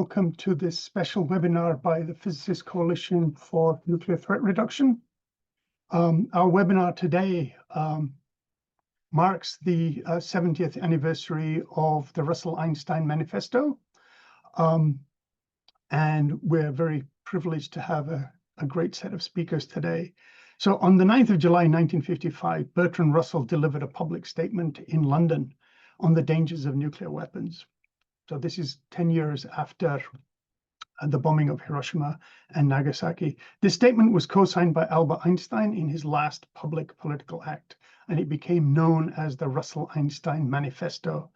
welcome to this special webinar by the Physicists Coalition for Nuclear Threat Reduction. Our webinar today marks the 70th anniversary of the Russell-Einstein Manifesto. And we're very privileged to have a great set of speakers today. So on the 9th of July, 1955, Bertrand Russell delivered a public statement in London on the dangers of nuclear weapons. So this is 10 years after the bombing of Hiroshima and Nagasaki. This statement was co-signed by Albert Einstein in his last public political act, and it became known as the Russell-Einstein Manifesto.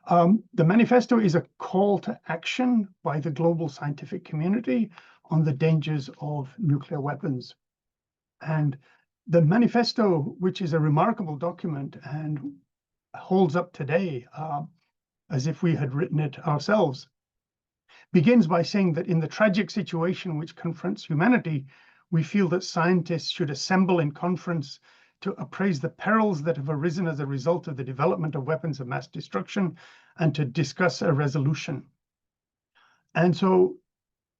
The manifesto is a call to action by the global scientific community on the dangers of nuclear weapons. And the manifesto, which is a remarkable document and holds up today as if we had written it ourselves, begins by saying that in the tragic situation which confronts humanity, we feel that scientists should assemble in conference to appraise the perils that have arisen as a result of the development of weapons of mass destruction and to discuss a resolution. And so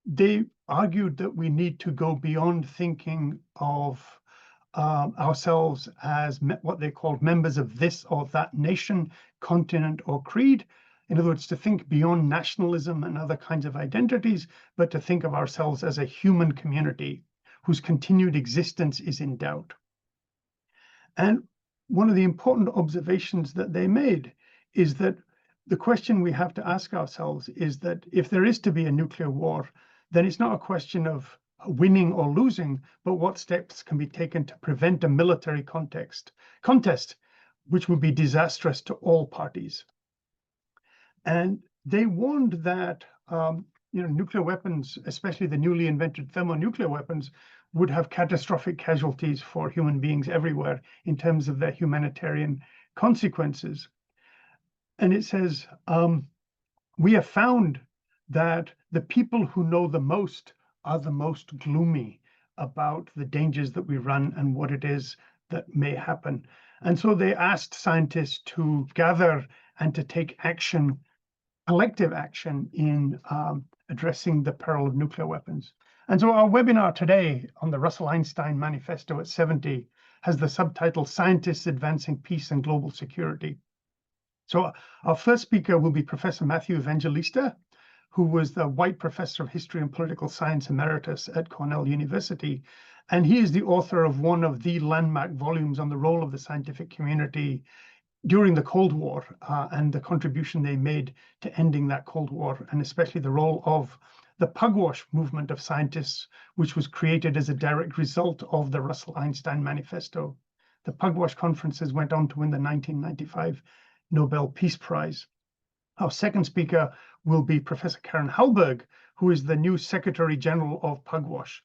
they argued that we need to go beyond thinking of ourselves as what they called members of this or that nation, continent, or creed. In other words, to think beyond nationalism and other kinds of identities, but to think of ourselves as a human community whose continued existence is in doubt. And one of the important observations that they made is that the question we have to ask ourselves is that if there is to be a nuclear war, then it's not a question of winning or losing, but what steps can be taken to prevent a military contest, which would be disastrous to all parties. And they warned that nuclear weapons, especially the newly invented thermonuclear weapons, would have catastrophic casualties for human beings everywhere in terms of their humanitarian consequences. And it says, we have found that the people who know the most are the most gloomy about the dangers that we run and what it is that may happen. And so they asked scientists to gather and to take action, collective action in addressing the peril of nuclear weapons. And so our webinar today on the Russell-Einstein Manifesto at 70 has the subtitle, Scientists Advancing Peace and Global Security. So our first speaker will be Professor Matthew Evangelista, who was the White Professor of History and Political Science Emeritus at Cornell University. And he is the author of one of the landmark volumes on the role of the scientific community during the Cold War and the contribution they made to ending that Cold War, and especially the role of the Pugwash movement of scientists, which was created as a direct result of the Russell-Einstein Manifesto. The Pugwash Conferences went on to win the 1995 Nobel Peace Prize. Our second speaker will be Professor Karen Hallberg, who is the new Secretary General of Pugwash,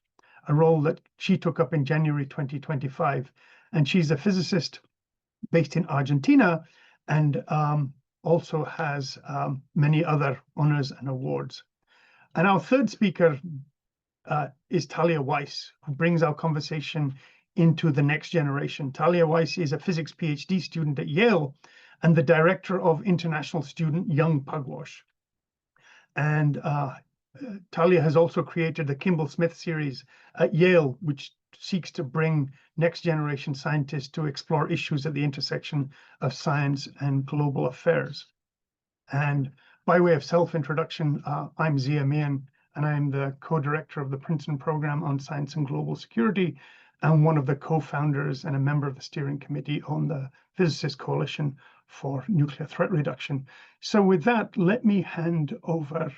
a role that she took up in January 2025. And she's a physicist based in Argentina and also has many other honors and awards. And our third speaker is Talia Weiss, who brings our conversation into the next generation. Talia Weiss is a physics PhD student at Yale and the director of international student Young Pugwash. And Talia has also created the Kimball Smith series at Yale, which seeks to bring next generation scientists to explore issues at the intersection of science and global affairs. And by way of self-introduction, I'm Zia Mian, and I'm the co-director of the Princeton Program on Science and Global Security, and one of the co-founders and a member of the steering committee on the Physicists Coalition for Nuclear Threat Reduction. So with that, let me hand over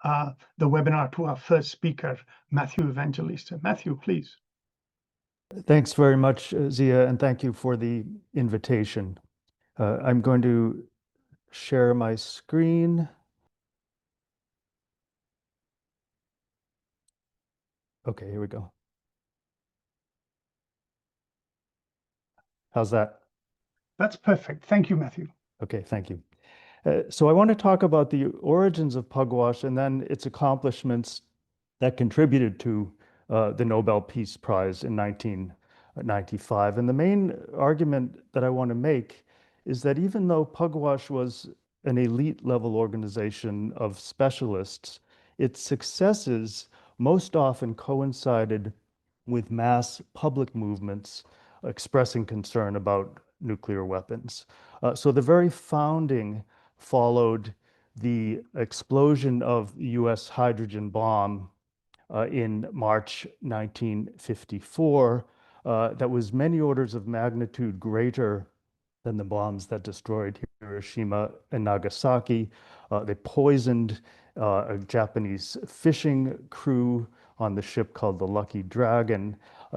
the webinar to our first speaker, Matthew Evangelista. Matthew, please. Thanks very much, Zia, and thank you for the invitation. I'm going to share my screen. Okay, here we go. How's that? That's perfect. Thank you, Matthew. Okay, thank you. So I want to talk about the origins of Pugwash and then its accomplishments that contributed to the Nobel Peace Prize in 1995. And the main argument that I want to make is that even though Pugwash was an elite level organization of specialists, its successes most often coincided with mass public movements expressing concern about nuclear weapons. So the very founding followed the explosion of the US hydrogen bomb in March 1954 that was many orders of magnitude greater than the bombs that destroyed Hiroshima and Nagasaki. They poisoned a Japanese fishing crew on the ship called the Lucky Dragon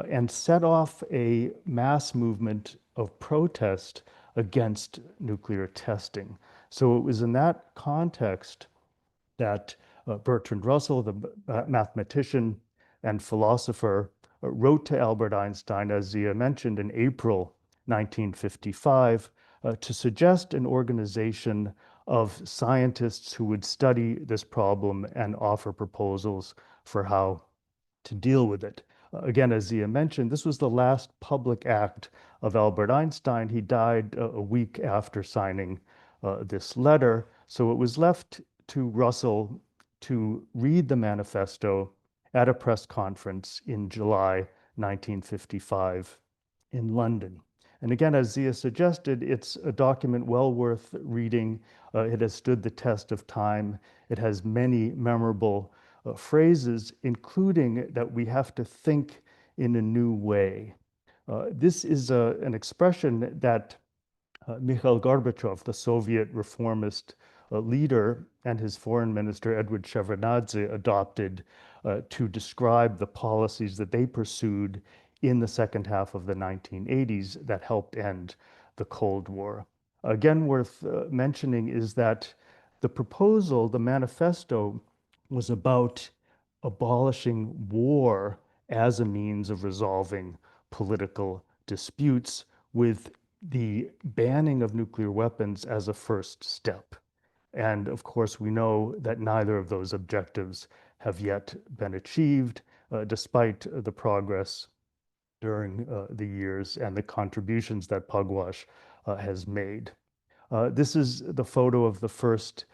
and set off a mass movement of protest against nuclear testing. So it was in that context that Bertrand Russell, the mathematician and philosopher, wrote to Albert Einstein, as Zia mentioned, in April 1955 to suggest an organization of scientists who would study this problem and offer proposals for how to deal with it. Again, as Zia mentioned, this was the last public act of Albert Einstein. He died a week after signing this letter. So it was left to Russell to read the manifesto at a press conference in July 1955 in London. And again, as Zia suggested, it's a document well worth reading. It has stood the test of time. It has many memorable phrases, including that we have to think in a new way. This is an expression that Mikhail Gorbachev, the Soviet reformist leader, and his foreign minister, Edward Shevardnadze, adopted to describe the policies that they pursued in the second half of the 1980s that helped end the Cold War. Again, worth mentioning is that the proposal, the manifesto, was about abolishing war as a means of resolving political disputes, with the banning of nuclear weapons as a first step. And of course, we know that neither of those objectives have yet been achieved, despite the progress during the years and the contributions that Pugwash has made. This is the photo of the first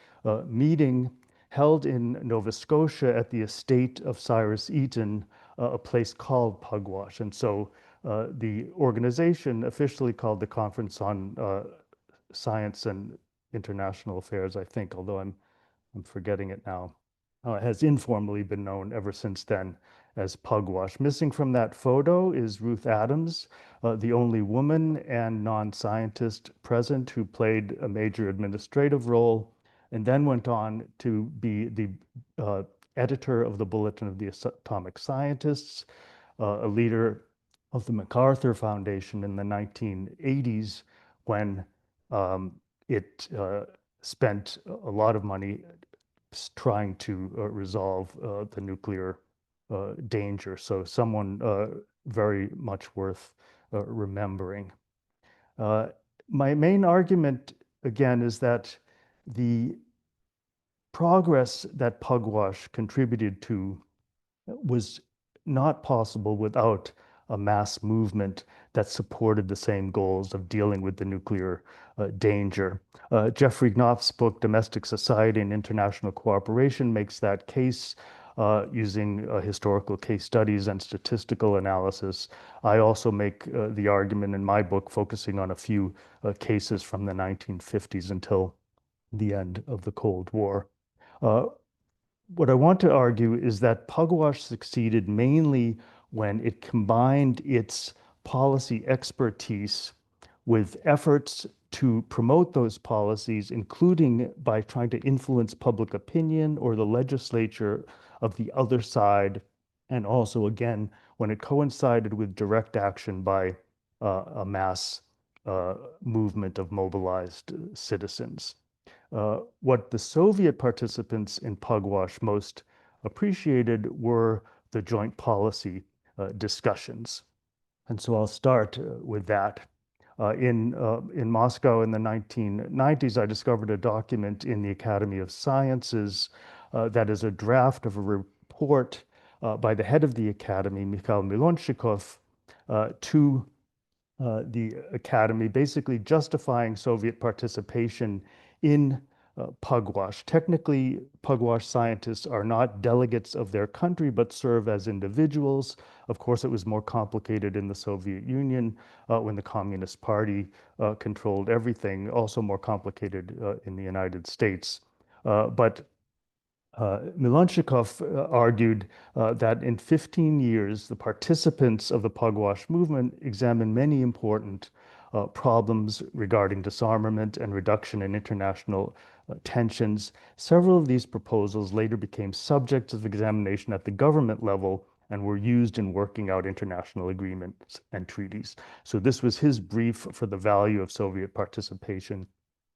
meeting held in Nova Scotia at the estate of Cyrus Eaton, a place called Pugwash. And so the organization, officially called the Conference on Science and International Affairs, I think, although I'm forgetting it now, has informally been known ever since then as Pugwash. Missing from that photo is Ruth Adams, the only woman and non-scientist present who played a major administrative role, and then went on to be the editor of the Bulletin of the Atomic Scientists, a leader of the MacArthur Foundation in the 1980s, when it spent a lot of money trying to resolve the nuclear danger. So someone very much worth remembering. My main argument, again, is that the progress that Pugwash contributed to was not possible without a mass movement that supported the same goals of dealing with the nuclear danger. Jeffrey Knopf's book, Domestic Society and International Cooperation, makes that case using historical case studies and statistical analysis. I also make the argument in my book, focusing on a few cases from the 1950s until the end of the Cold War. What I want to argue is that Pugwash succeeded mainly when it combined its policy expertise with efforts to promote those policies, including by trying to influence public opinion or the legislature of the other side, and also, again, when it coincided with direct action by a mass movement of mobilized citizens. What the Soviet participants in Pugwash most appreciated were the joint policy discussions. And so I'll start with that. In Moscow in the 1990s, I discovered a document in the Academy of Sciences that is a draft of a report by the head of the Academy, Mikhail Milonchikov, to the Academy, basically justifying Soviet participation in Pugwash. Technically, Pugwash scientists are not delegates of their country, but serve as individuals. Of course, it was more complicated in the Soviet Union when the Communist Party controlled everything, also more complicated in the United States. But Miloshnikov argued that in 15 years, the participants of the Pugwash movement examined many important problems regarding disarmament and reduction in international tensions. Several of these proposals later became subjects of examination at the government level and were used in working out international agreements and treaties. So this was his brief for the value of Soviet participation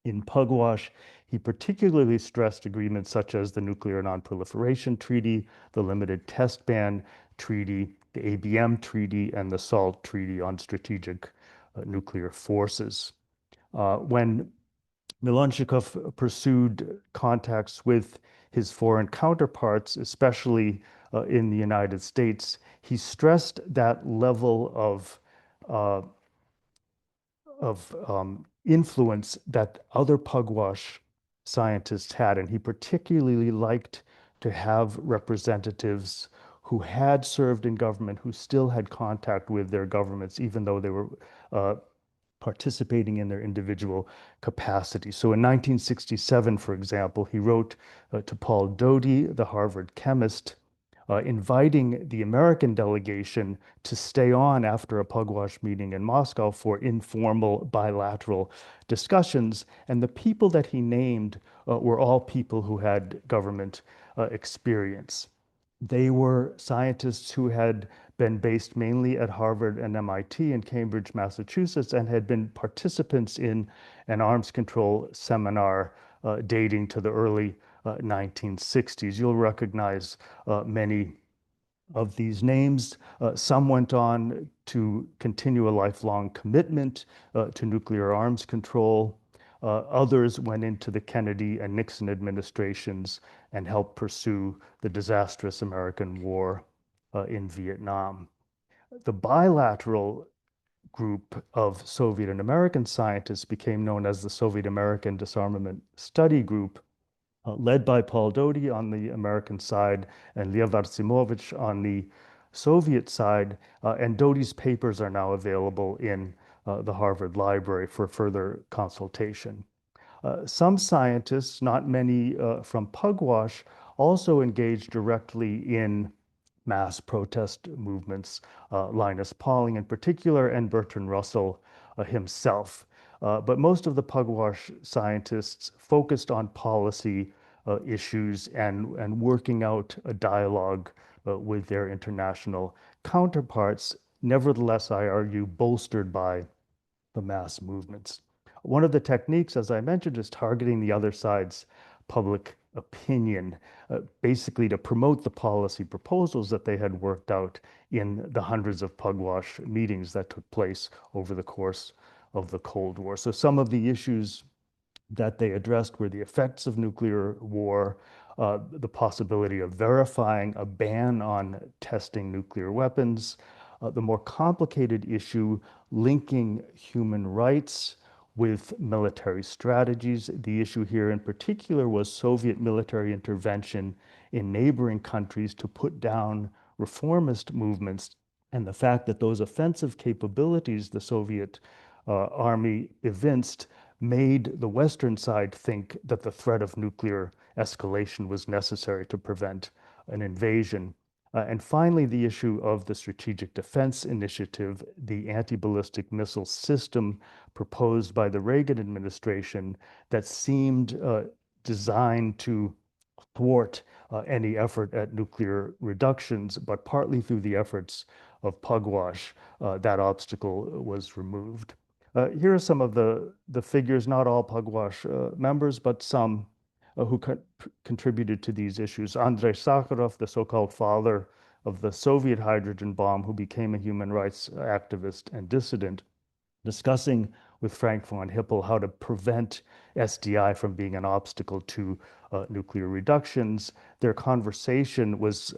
in Pugwash. He particularly stressed agreements such as the Nuclear Non-Proliferation Treaty, the Limited Test Ban Treaty, the ABM Treaty, and the SALT Treaty on Strategic Nuclear Forces. When Miloshnikov pursued contacts with his foreign counterparts, especially in the United States, he stressed that level of influence that other Pugwash scientists had. And he particularly liked to have representatives who had served in government, who still had contact with their governments, even though they were participating in their individual capacity. So in 1967, for example, he wrote to Paul Doty, the Harvard chemist, inviting the American delegation to stay on after a Pugwash meeting in Moscow for informal bilateral discussions. And the people that he named were all people who had government experience. They were scientists who had been based mainly at Harvard and MIT in Cambridge, Massachusetts, and had been participants in an arms control seminar dating to the early 1960s. You'll recognize many of these names. Some went on to continue a lifelong commitment to nuclear arms control. Others went into the Kennedy and Nixon administrations and helped pursue the disastrous American war in Vietnam. The bilateral group of Soviet and American scientists became known as the Soviet American Disarmament Study Group, led by Paul Doty on the American side and Lev Artsimovich on the Soviet side. And Doty's papers are now available in the Harvard Library for further consultation. Some scientists, not many from Pugwash, also engaged directly in mass protest movements, Linus Pauling in particular, and Bertrand Russell himself. But most of the Pugwash scientists focused on policy issues and working out a dialogue with their international counterparts, nevertheless, I argue, bolstered by the mass movements. One of the techniques, as I mentioned, is targeting the other side's public opinion, basically to promote the policy proposals that they had worked out in the hundreds of Pugwash meetings that took place over the course of the Cold War. So some of the issues that they addressed were the effects of nuclear war, the possibility of verifying a ban on testing nuclear weapons, the more complicated issue linking human rights with military strategies. The issue here in particular was Soviet military intervention in neighboring countries to put down reformist movements, and the fact that those offensive capabilities the Soviet army evinced made the Western side think that the threat of nuclear escalation was necessary to prevent an invasion. And finally, the issue of the Strategic Defense Initiative, the anti-ballistic missile system proposed by the Reagan administration that seemed designed to thwart any effort at nuclear reductions, but partly through the efforts of Pugwash, that obstacle was removed. Here are some of the figures, not all Pugwash members, but some who contributed to these issues. Andrei Sakharov, the so-called father of the Soviet hydrogen bomb, who became a human rights activist and dissident, discussing with Frank von Hippel how to prevent SDI from being an obstacle to nuclear reductions. Their conversation was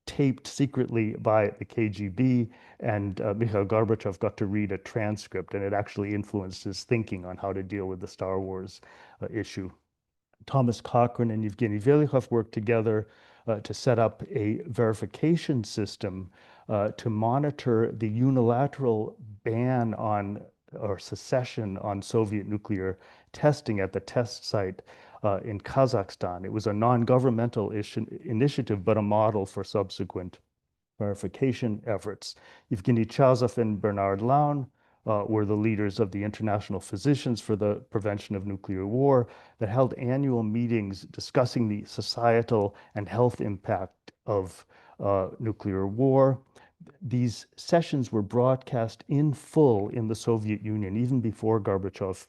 taped secretly by the KGB, and Mikhail Gorbachev got to read a transcript, and it actually influenced his thinking on how to deal with the Star Wars issue. Thomas Cochrane and Yevgeny Velikhov worked together to set up a verification system to monitor the unilateral ban on or secession on Soviet nuclear testing at the test site in Kazakhstan. It was a non-governmental initiative, but a model for subsequent verification efforts. Evgeny Chazov and Bernard Laun were the leaders of the International Physicians for the Prevention of Nuclear War that held annual meetings discussing the societal and health impact of nuclear war. These sessions were broadcast in full in the Soviet Union, even before Gorbachev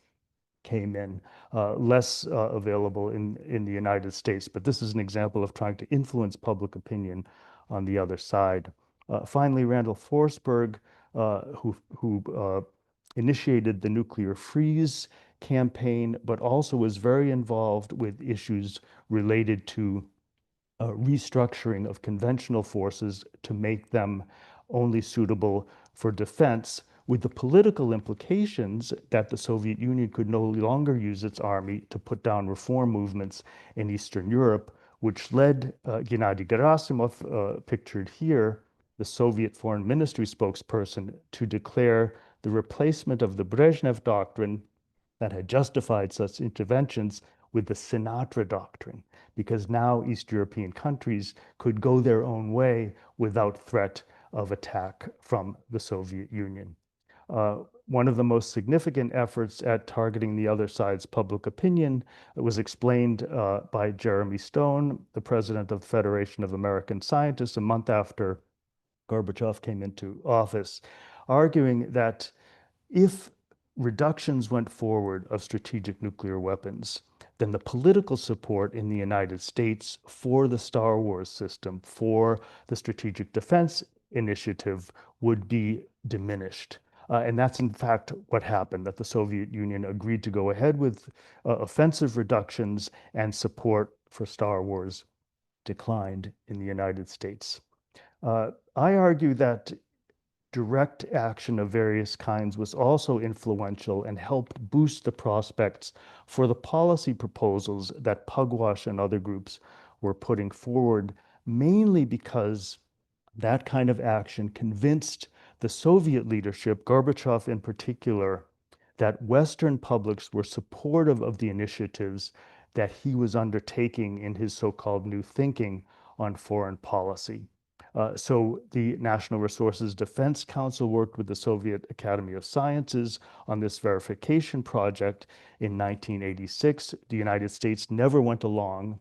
came in, less available in the United States. But this is an example of trying to influence public opinion on the other side. Finally, Randall Forsberg, who initiated the nuclear freeze campaign, but also was very involved with issues related to restructuring of conventional forces to make them only suitable for defense, with the political implications that the Soviet Union could no longer use its army to put down reform movements in Eastern Europe, which led Gennady Gerasimov, pictured here, the Soviet Foreign Ministry spokesperson, to declare the replacement of the Brezhnev doctrine that had justified such interventions with the Sinatra doctrine, because now East European countries could go their own way without threat of attack from the Soviet Union. One of the most significant efforts at targeting the other side's public opinion was explained by Jeremy Stone, the president of the Federation of American Scientists, a month after Gorbachev came into office, arguing that if reductions went forward of strategic nuclear weapons, then the political support in the United States for the Star Wars system, for the Strategic Defense Initiative, would be diminished. And that's in fact what happened, that the Soviet Union agreed to go ahead with offensive reductions, and support for Star Wars declined in the United States. I argue that direct action of various kinds was also influential and helped boost the prospects for the policy proposals that Pugwash and other groups were putting forward, mainly because that kind of action convinced the Soviet leadership, Gorbachev in particular, that Western publics were supportive of the initiatives that he was undertaking in his so-called new thinking on foreign policy. So the National Resources Defense Council worked with the Soviet Academy of Sciences on this verification project in 1986. The United States never went along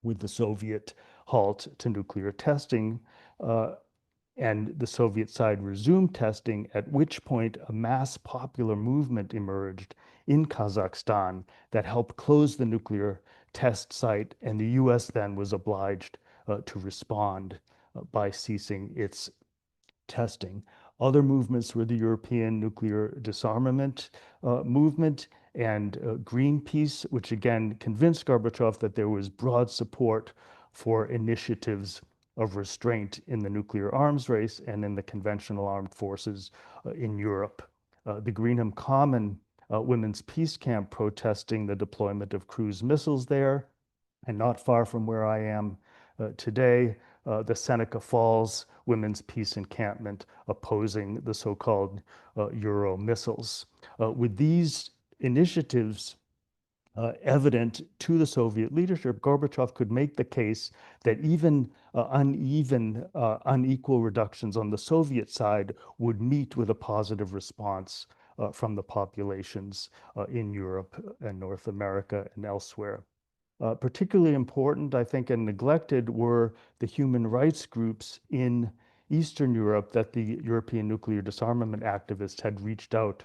with the Soviet halt to nuclear testing, and the Soviet side resumed testing, at which point a mass popular movement emerged in Kazakhstan that helped close the nuclear test site, and the US then was obliged to respond by ceasing its testing. Other movements were the European nuclear disarmament movement and Greenpeace, which again convinced Gorbachev that there was broad support for initiatives of restraint in the nuclear arms race and in the conventional armed forces in Europe. The Greenham Common women's peace camp protesting the deployment of cruise missiles there, and not far from where I am today, the Seneca Falls Women's Peace Encampment opposing the so-called Euro missiles. With these initiatives evident to the Soviet leadership, Gorbachev could make the case that even unequal reductions on the Soviet side would meet with a positive response from the populations in Europe and North America and elsewhere. Particularly important, I think, and neglected were the human rights groups in Eastern Europe that the European nuclear disarmament activists had reached out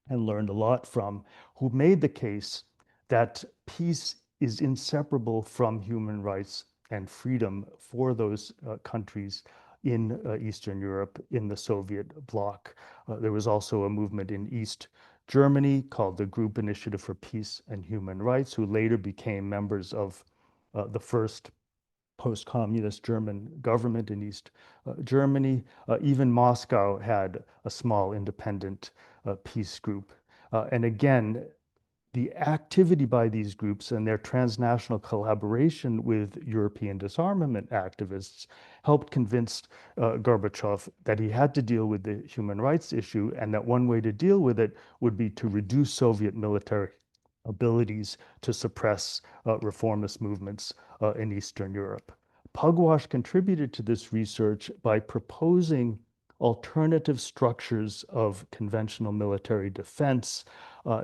and learned a lot from, who made the case that peace is inseparable from human rights and freedom for those countries in Eastern Europe, in the Soviet bloc. There was also a movement in East Germany called the Group Initiative for Peace and Human Rights, who later became members of the first post-communist German government in East Germany. Even Moscow had a small independent peace group. And again, the activity by these groups and their transnational collaboration with European disarmament activists helped convince Gorbachev that he had to deal with the human rights issue, and that one way to deal with it would be to reduce Soviet military abilities to suppress reformist movements in Eastern Europe. Pugwash contributed to this research by proposing alternative structures of conventional military defense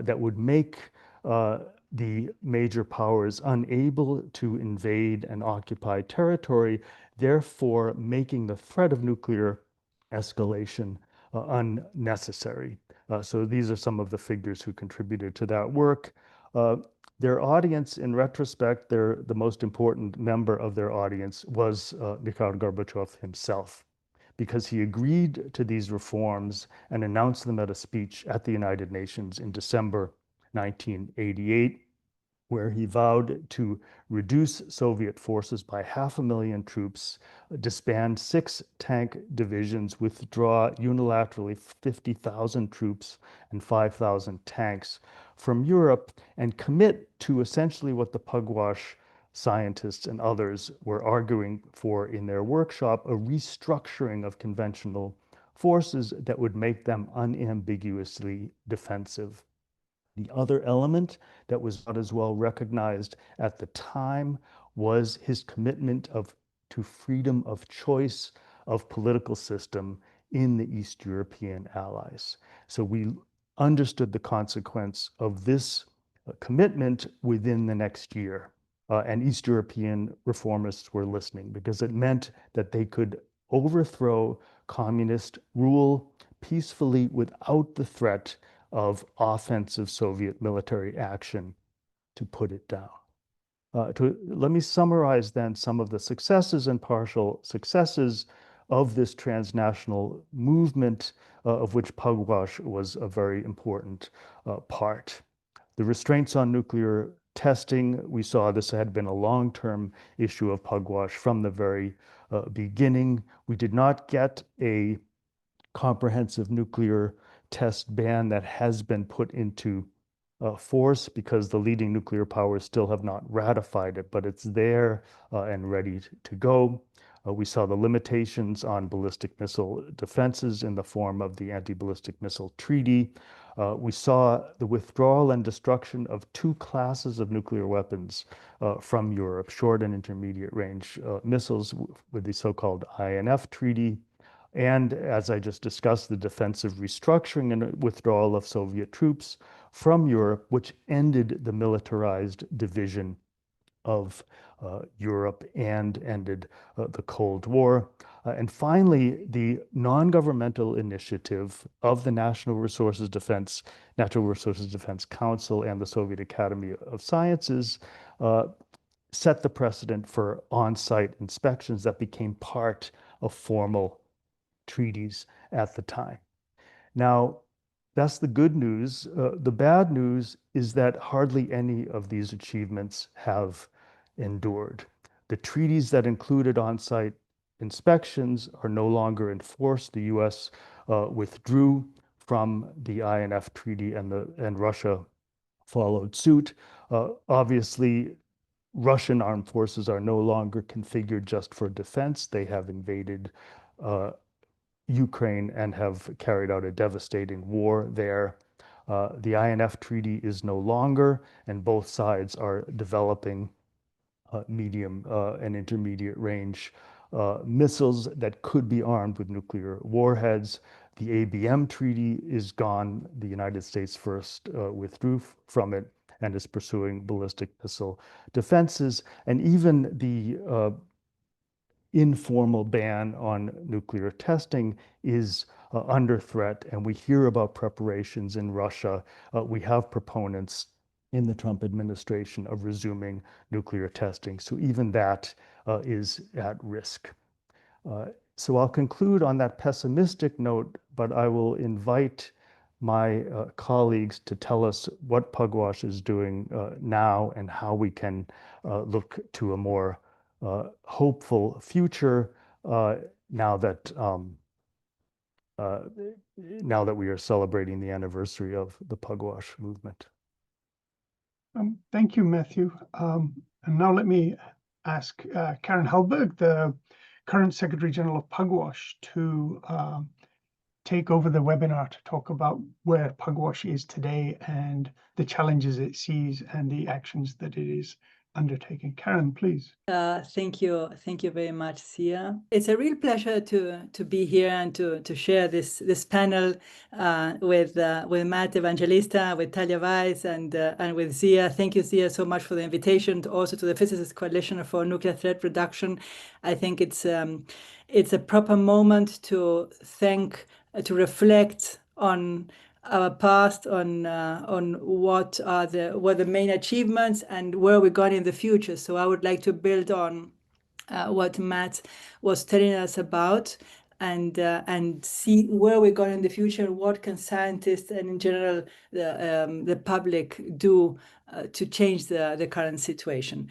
that would make the major powers unable to invade and occupy territory, therefore making the threat of nuclear escalation unnecessary. So these are some of the figures who contributed to that work. Their audience, in retrospect, the most important member of their audience was Mikhail Gorbachev himself, because he agreed to these reforms and announced them at a speech at the United Nations in December 1988, where he vowed to reduce Soviet forces by 500,000 troops, disband 6 tank divisions, withdraw unilaterally 50,000 troops and 5,000 tanks from Europe, and commit to essentially what the Pugwash scientists and others were arguing for in their workshop, a restructuring of conventional forces that would make them unambiguously defensive. The other element that was not as well recognized at the time was his commitment to freedom of choice of political system in the East European allies. So we understood the consequence of this commitment within the next year. And East European reformists were listening, because it meant that they could overthrow communist rule peacefully without the threat of offensive Soviet military action to put it down. Let me summarize then some of the successes and partial successes of this transnational movement, of which Pugwash was a very important part. The restraints on nuclear testing, we saw this had been a long-term issue of Pugwash from the very beginning. We did not get a comprehensive nuclear test ban that has been put into force, because the leading nuclear powers still have not ratified it, but it's there and ready to go. We saw the limitations on ballistic missile defenses in the form of the Anti-Ballistic Missile Treaty. We saw the withdrawal and destruction of 2 classes of nuclear weapons from Europe, short and intermediate range missiles, with the so-called INF Treaty. And as I just discussed, the defensive restructuring and withdrawal of Soviet troops from Europe, which ended the militarized division of Europe and ended the Cold War. And finally, the non-governmental initiative of the Natural Resources Defense Council and the Soviet Academy of Sciences set the precedent for on-site inspections that became part of formal treaties at the time. Now, that's the good news. The bad news is that hardly any of these achievements have endured. The treaties that included on-site inspections are no longer in force. The US withdrew from the INF Treaty, and Russia followed suit. Obviously, Russian armed forces are no longer configured just for defense. They have invaded Ukraine and have carried out a devastating war there. The INF Treaty is no longer, and both sides are developing medium and intermediate range missiles that could be armed with nuclear warheads. The ABM Treaty is gone. The United States first withdrew from it and is pursuing ballistic missile defenses. And even the informal ban on nuclear testing is under threat, and we hear about preparations in Russia. We have proponents in the Trump administration of resuming nuclear testing, so even that is at risk. So I'll conclude on that pessimistic note, but I will invite my colleagues to tell us what Pugwash is doing now and how we can look to a more hopeful future now that we are celebrating the anniversary of the Pugwash movement. Thank you, Matthew. And now let me ask Karen Hallberg, the current Secretary General of Pugwash, to take over the webinar to talk about where Pugwash is today and the challenges it sees and the actions that it is undertaking. Karen, please. Thank you very much, Sia. It's a real pleasure to be here and to share this panel with Matt Evangelista, with Talia Weiss, and with Zia. Thank you, Zia, so much for the invitation. Also to the Physicists Coalition for Nuclear Threat Reduction. I think it's a proper moment to reflect on our past, on what were the main achievements and where we're going in the future. So I would like to build on what Matt was telling us about, and see where we're going in the future. What can scientists and in general the public do to change the current situation?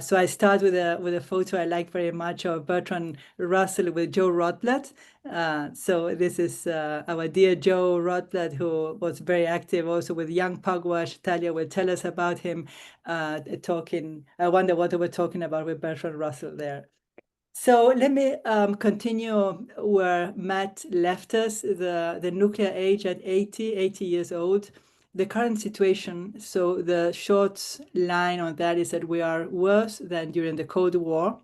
So I start with a photo I like very much of Bertrand Russell with Joe Rotblat. So this is our dear Joe Rotblat, who was very active also with Young Pugwash. Talia will tell us about him. Talking, I wonder what they were talking about with Bertrand Russell there. So let me continue where Matt left us, the nuclear age at 80 years old, the current situation. So the short line on that is that we are worse than during the Cold War.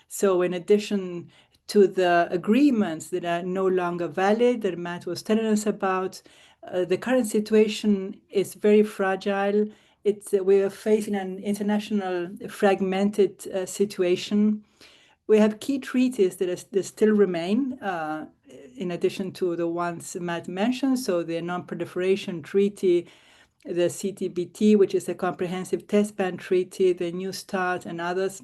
So in addition to the agreements that are no longer valid that Matt was telling us about, the current situation is very fragile. We are facing an international fragmented situation. We have key treaties that still remain, in addition to the ones Matt mentioned. So the Non-Proliferation Treaty, the CTBT, which is a Comprehensive Test Ban Treaty, the New START, and others,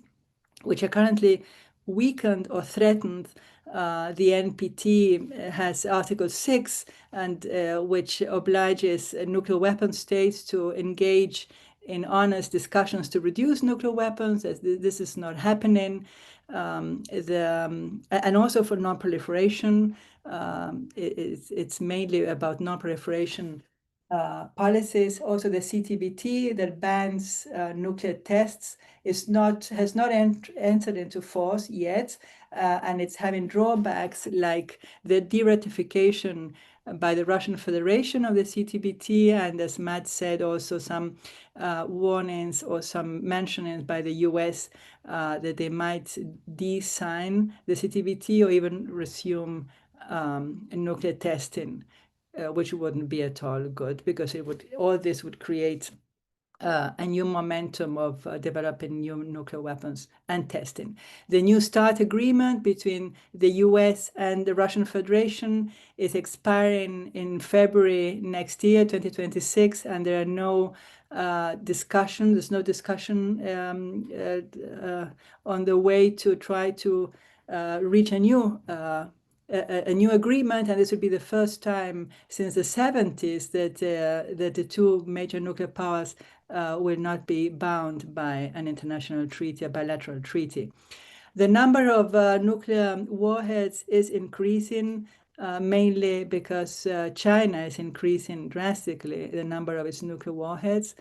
which are currently weakened or threatened. The NPT has Article 6, and which obliges nuclear weapon states to engage in honest discussions to reduce nuclear weapons. This is not happening. And also for non-proliferation, it's mainly about non-proliferation policies. Also, the CTBT that bans nuclear tests has not entered into force yet, and it's having drawbacks like the de-ratification by the Russian Federation of the CTBT, and as Matt said, also some warnings or some mentionings by the US that they might de-sign the CTBT or even resume nuclear testing, which wouldn't be at all good, because all this would create a new momentum of developing new nuclear weapons and testing. The New START agreement between the US and the Russian Federation is expiring in February next year, 2026, and there are no discussion. There's no discussion on the way to try to reach a new agreement, and this would be the first time since the 70s that the two major nuclear powers will not be bound by an international treaty, a bilateral treaty. The number of nuclear warheads is increasing, mainly because China is increasing drastically the number of its nuclear warheads,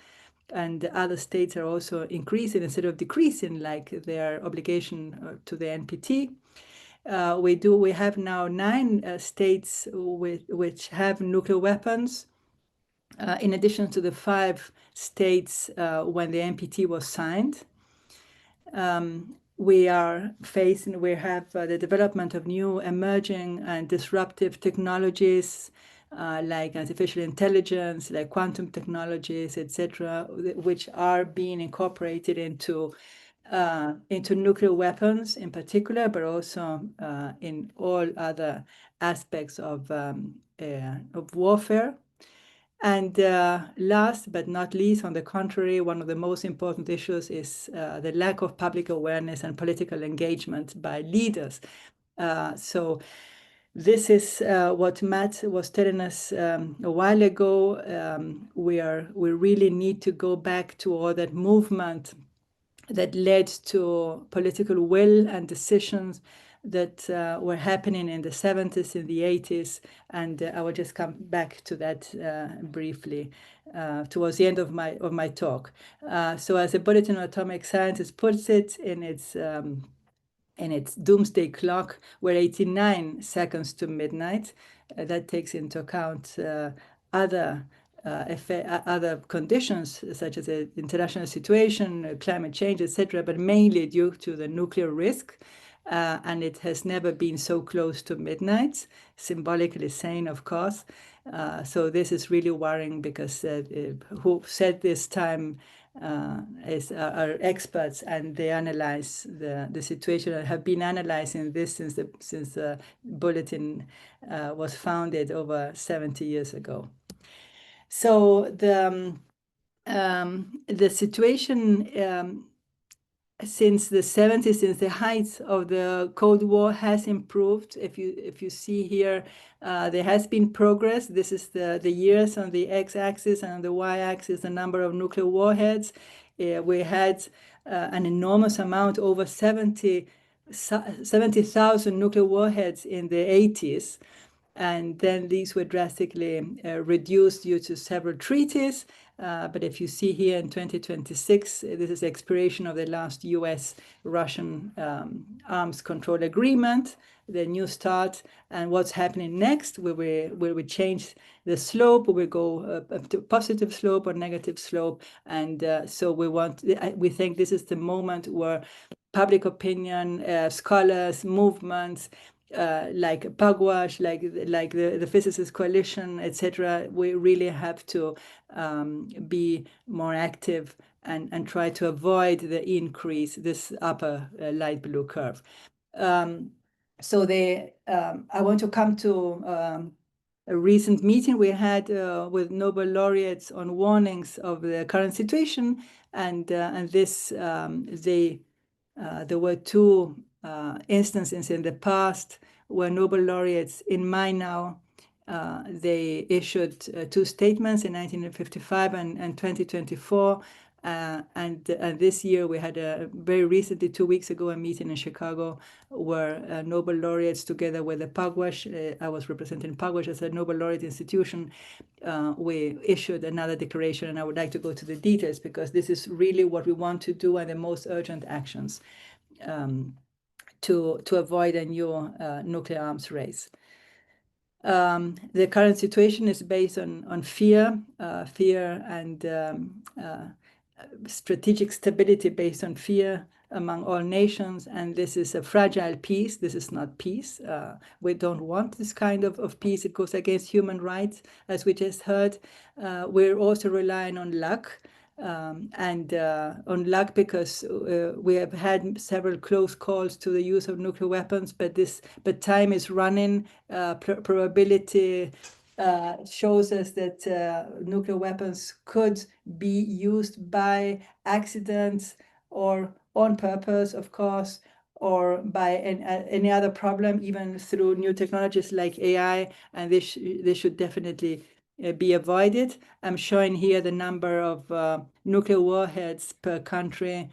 and other states are also increasing instead of decreasing, like their obligation to the NPT. We have now 9 states which have nuclear weapons, in addition to the 5 states when the NPT was signed. We have the development of new emerging and disruptive technologies, like artificial intelligence, like quantum technologies, etc., which are being incorporated into nuclear weapons in particular, but also in all other aspects of warfare. And last but not least, on the contrary, one of the most important issues is the lack of public awareness and political engagement by leaders. So this is what Matt was telling us a while ago. We really need to go back to all that movement that led to political will and decisions that were happening in the 70s, in the 80s, and I will just come back to that briefly towards the end of my talk. So as the Bulletin of Atomic Sciences puts it in its doomsday clock, we're 89 seconds to midnight. That takes into account other conditions such as the international situation, climate change, etc., but mainly due to the nuclear risk. And it has never been so close to midnight, symbolically saying, of course. So this is really worrying because who set this time are experts, and they analyze the situation and have been analyzing this since the bulletin was founded over 70 years ago. So the situation since the 70s, since the height of the Cold War, has improved. If you see here, there has been progress. This is the years on the x-axis, and on the y-axis the number of nuclear warheads. We had an enormous amount, over 70,000 nuclear warheads in the 80s. And then these were drastically reduced due to several treaties. But if you see here in 2026, this is the expiration of the last US-Russian arms control agreement, the new start. And what's happening next? Will we change the slope? Will we go to positive slope or negative slope? And so we think this is the moment where public opinion, scholars, movements, like Pugwash, like the Physicist Coalition, etc., we really have to be more active and try to avoid the increase, this upper light blue curve. So I want to come to a recent meeting we had with Nobel laureates on warnings of the current situation, and this there were two instances in the past where Nobel laureates in Mainau, they issued two statements in 1955 and 2024. And this year we had very recently, 2 weeks ago, a meeting in Chicago where Nobel laureates, together with the Pugwash, I was representing Pugwash as a Nobel laureate institution, we issued another declaration, and I would like to go to the details because this is really what we want to do and the most urgent actions to avoid a new nuclear arms race. The current situation is based on fear and strategic stability based on fear among all nations, and this is a fragile peace. This is not peace. We don't want this kind of peace. It goes against human rights, as we just heard. We're also relying on luck. And on luck because we have had several close calls to the use of nuclear weapons, but time is running. Probability shows us that nuclear weapons could be used by accident or on purpose, of course, or by any other problem, even through new technologies like AI, and this should definitely be avoided. I'm showing here the number of nuclear warheads per country.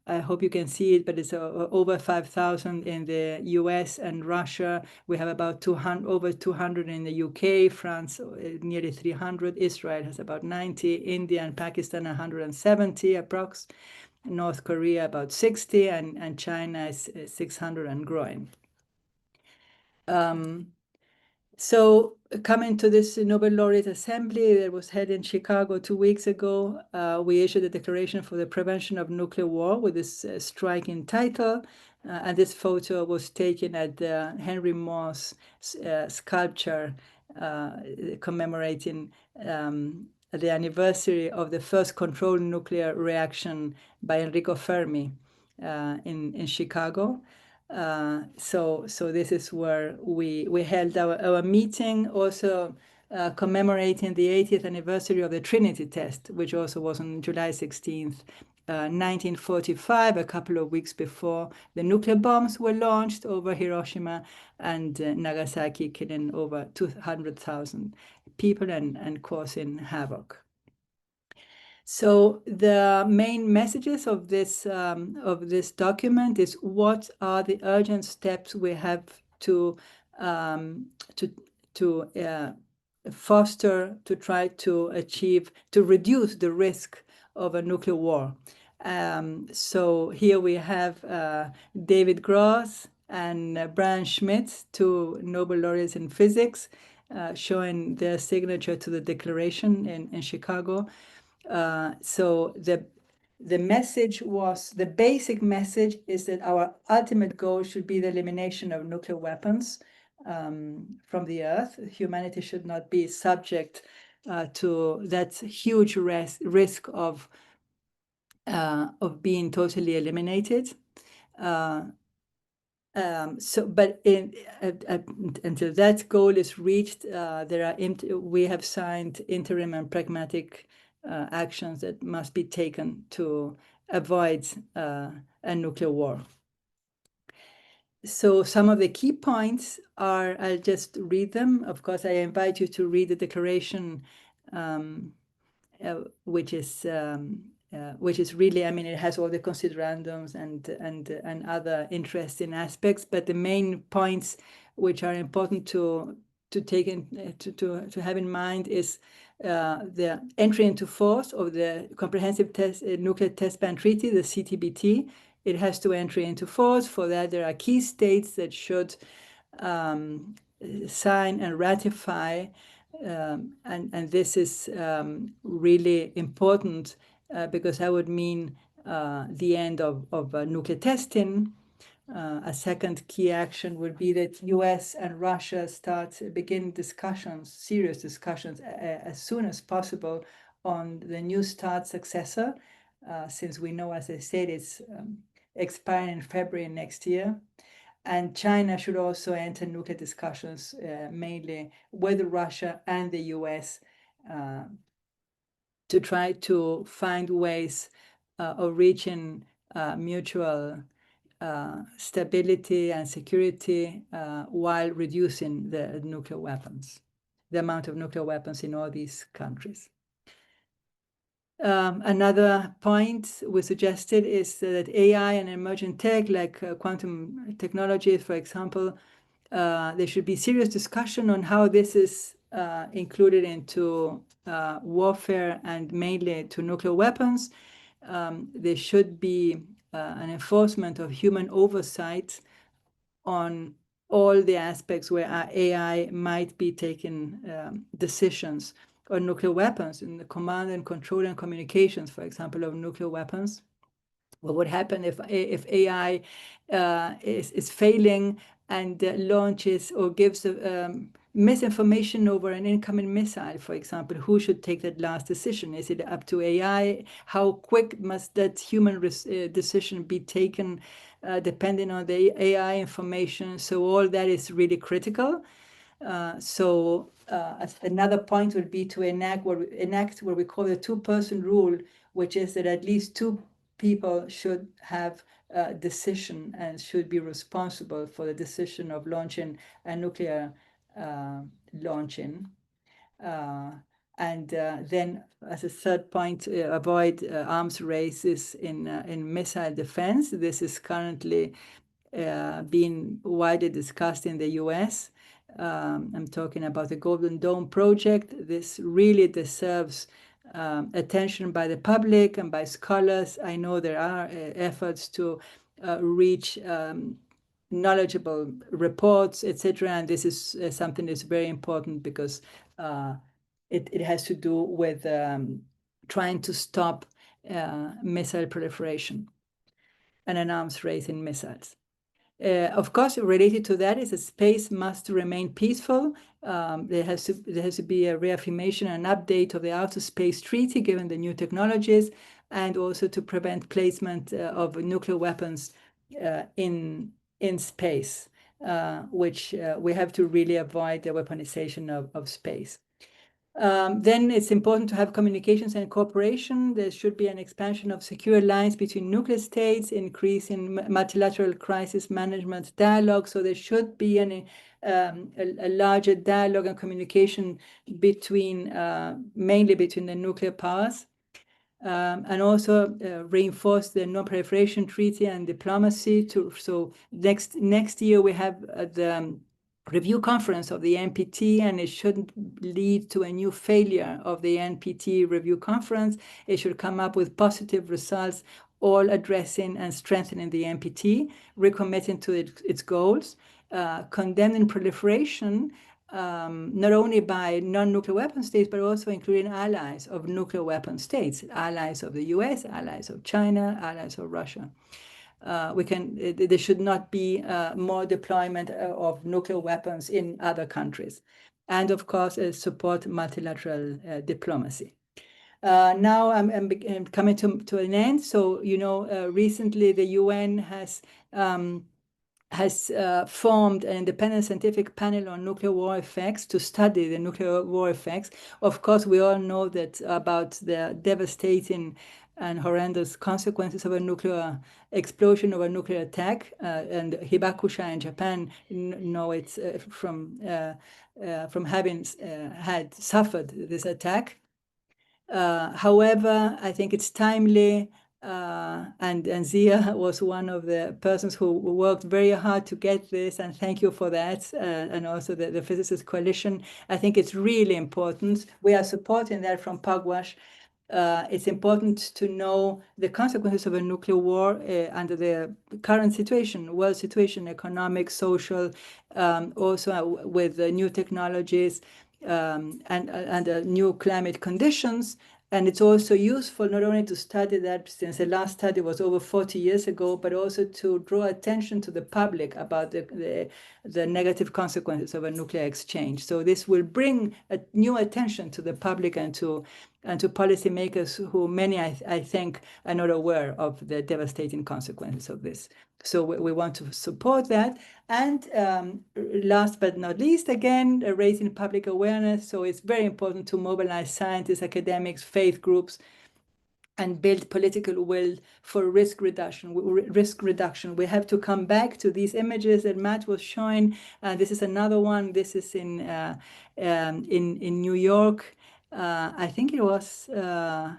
I hope you can see it, but it's over 5,000 in the US and Russia. We have about over 200 in the UK, France nearly 300, Israel has about 90, India and Pakistan 170 approx, North Korea about 60, and China is 600 and growing. So coming to this Nobel laureate assembly that was held in Chicago 2 weeks ago, we issued a declaration for the prevention of nuclear war with this striking title. And this photo was taken at the Henry Moore's sculpture commemorating the anniversary of the first controlled nuclear reaction by Enrico Fermi in Chicago. So this is where we held our meeting, also commemorating the 80th anniversary of the Trinity test, which also was on July 16th, 1945, a couple of weeks before the nuclear bombs were launched over Hiroshima and Nagasaki, killing over 200,000 people and causing havoc. So the main messages of this document is what are the urgent steps we have to foster, to try to achieve, to reduce the risk of a nuclear war. So here we have David Gross and Brian Schmidt, two Nobel laureates in physics, showing their signature to the declaration in Chicago. So the message was, the basic message is that our ultimate goal should be the elimination of nuclear weapons from the earth. Humanity should not be subject to that huge risk of being totally eliminated. But until that goal is reached, we have signed interim and pragmatic actions that must be taken to avoid a nuclear war. So some of the key points are, I'll just read them. Of course, I invite you to read the declaration, which is really, I mean, it has all the considerandums and other interesting aspects. But the main points which are important to take in to have in mind is the entry into force of the Comprehensive Nuclear Test Ban Treaty, the CTBT. It has to enter into force. For that, there are key states that should sign and ratify, and this is really important because that would mean the end of nuclear testing. A second key action would be that US and Russia begin discussions, serious discussions, as soon as possible on the New START successor, since we know, as I said, it's expiring in February next year. And China should also enter nuclear discussions, mainly with Russia and the US, to try to find ways of reaching mutual stability and security while reducing the nuclear weapons, the amount of nuclear weapons in all these countries. Another point we suggested is that AI and emerging tech, like quantum technology, for example, there should be serious discussion on how this is included into warfare and mainly to nuclear weapons. There should be an enforcement of human oversight on all the aspects where AI might be taking decisions on nuclear weapons, in the command and control and communications, for example, of nuclear weapons. What would happen if AI is failing and launches or gives misinformation over an incoming missile, for example? Who should take that last decision? Is it up to AI? How quick must that human decision be taken, depending on the AI information? So all that is really critical. Another point would be to enact what we call the two-person rule, which is that at least two people should have a decision and should be responsible for the decision of launching a nuclear launching. And then, as a third point, avoid arms races in missile defense. This is currently being widely discussed in the US. I'm talking about the Golden Dome project. This really deserves attention by the public and by scholars. I know there are efforts to reach knowledgeable reports, etc. And this is something that's very important because it has to do with trying to stop missile proliferation and an arms race in missiles. Of course, related to that is that space must remain peaceful. There has to be a reaffirmation and update of the Outer Space Treaty, given the new technologies, and also to prevent placement of nuclear weapons in space, which we have to really avoid the weaponization of space. Then it's important to have communications and cooperation. There should be an expansion of secure lines between nuclear states, increase in multilateral crisis management dialogue. So there should be a larger dialogue and communication between, mainly between the nuclear powers. and also reinforce the non-proliferation treaty and diplomacy. So next year we have the review conference of the NPT, and it shouldn't lead to a new failure of the NPT review conference. It should come up with positive results, all addressing and strengthening the NPT, recommitting to its goals, condemning proliferation, not only by non-nuclear weapon states, but also including allies of nuclear weapon states, allies of the US, allies of China, allies of Russia. There should not be more deployment of nuclear weapons in other countries. And of course, support multilateral diplomacy. Now I'm coming to an end. So, recently the UN has formed an independent scientific panel on nuclear war effects to study the nuclear war effects. Of course, we all know that about the devastating and horrendous consequences of a nuclear explosion, of a nuclear attack. And Hibakusha in Japan know it from having had suffered this attack. However, I think it's timely, and Zia was one of the persons who worked very hard to get this, and thank you for that, and also the Physicists Coalition. I think it's really important. We are supporting that from Pugwash. It's important to know the consequences of a nuclear war under the current situation, world situation, economic, social, also with new technologies and new climate conditions. And it's also useful not only to study that, since the last study was over 40 years ago, but also to draw attention to the public about the negative consequences of a nuclear exchange. So this will bring a new attention to the public and to policymakers who many, I think, are not aware of the devastating consequences of this. So we want to support that. And last but not least, again, raising public awareness. So it's very important to mobilize scientists, academics, faith groups, and build political will for risk reduction. We have to come back to these images that Matt was showing. This is another one. This is in New York. I think it was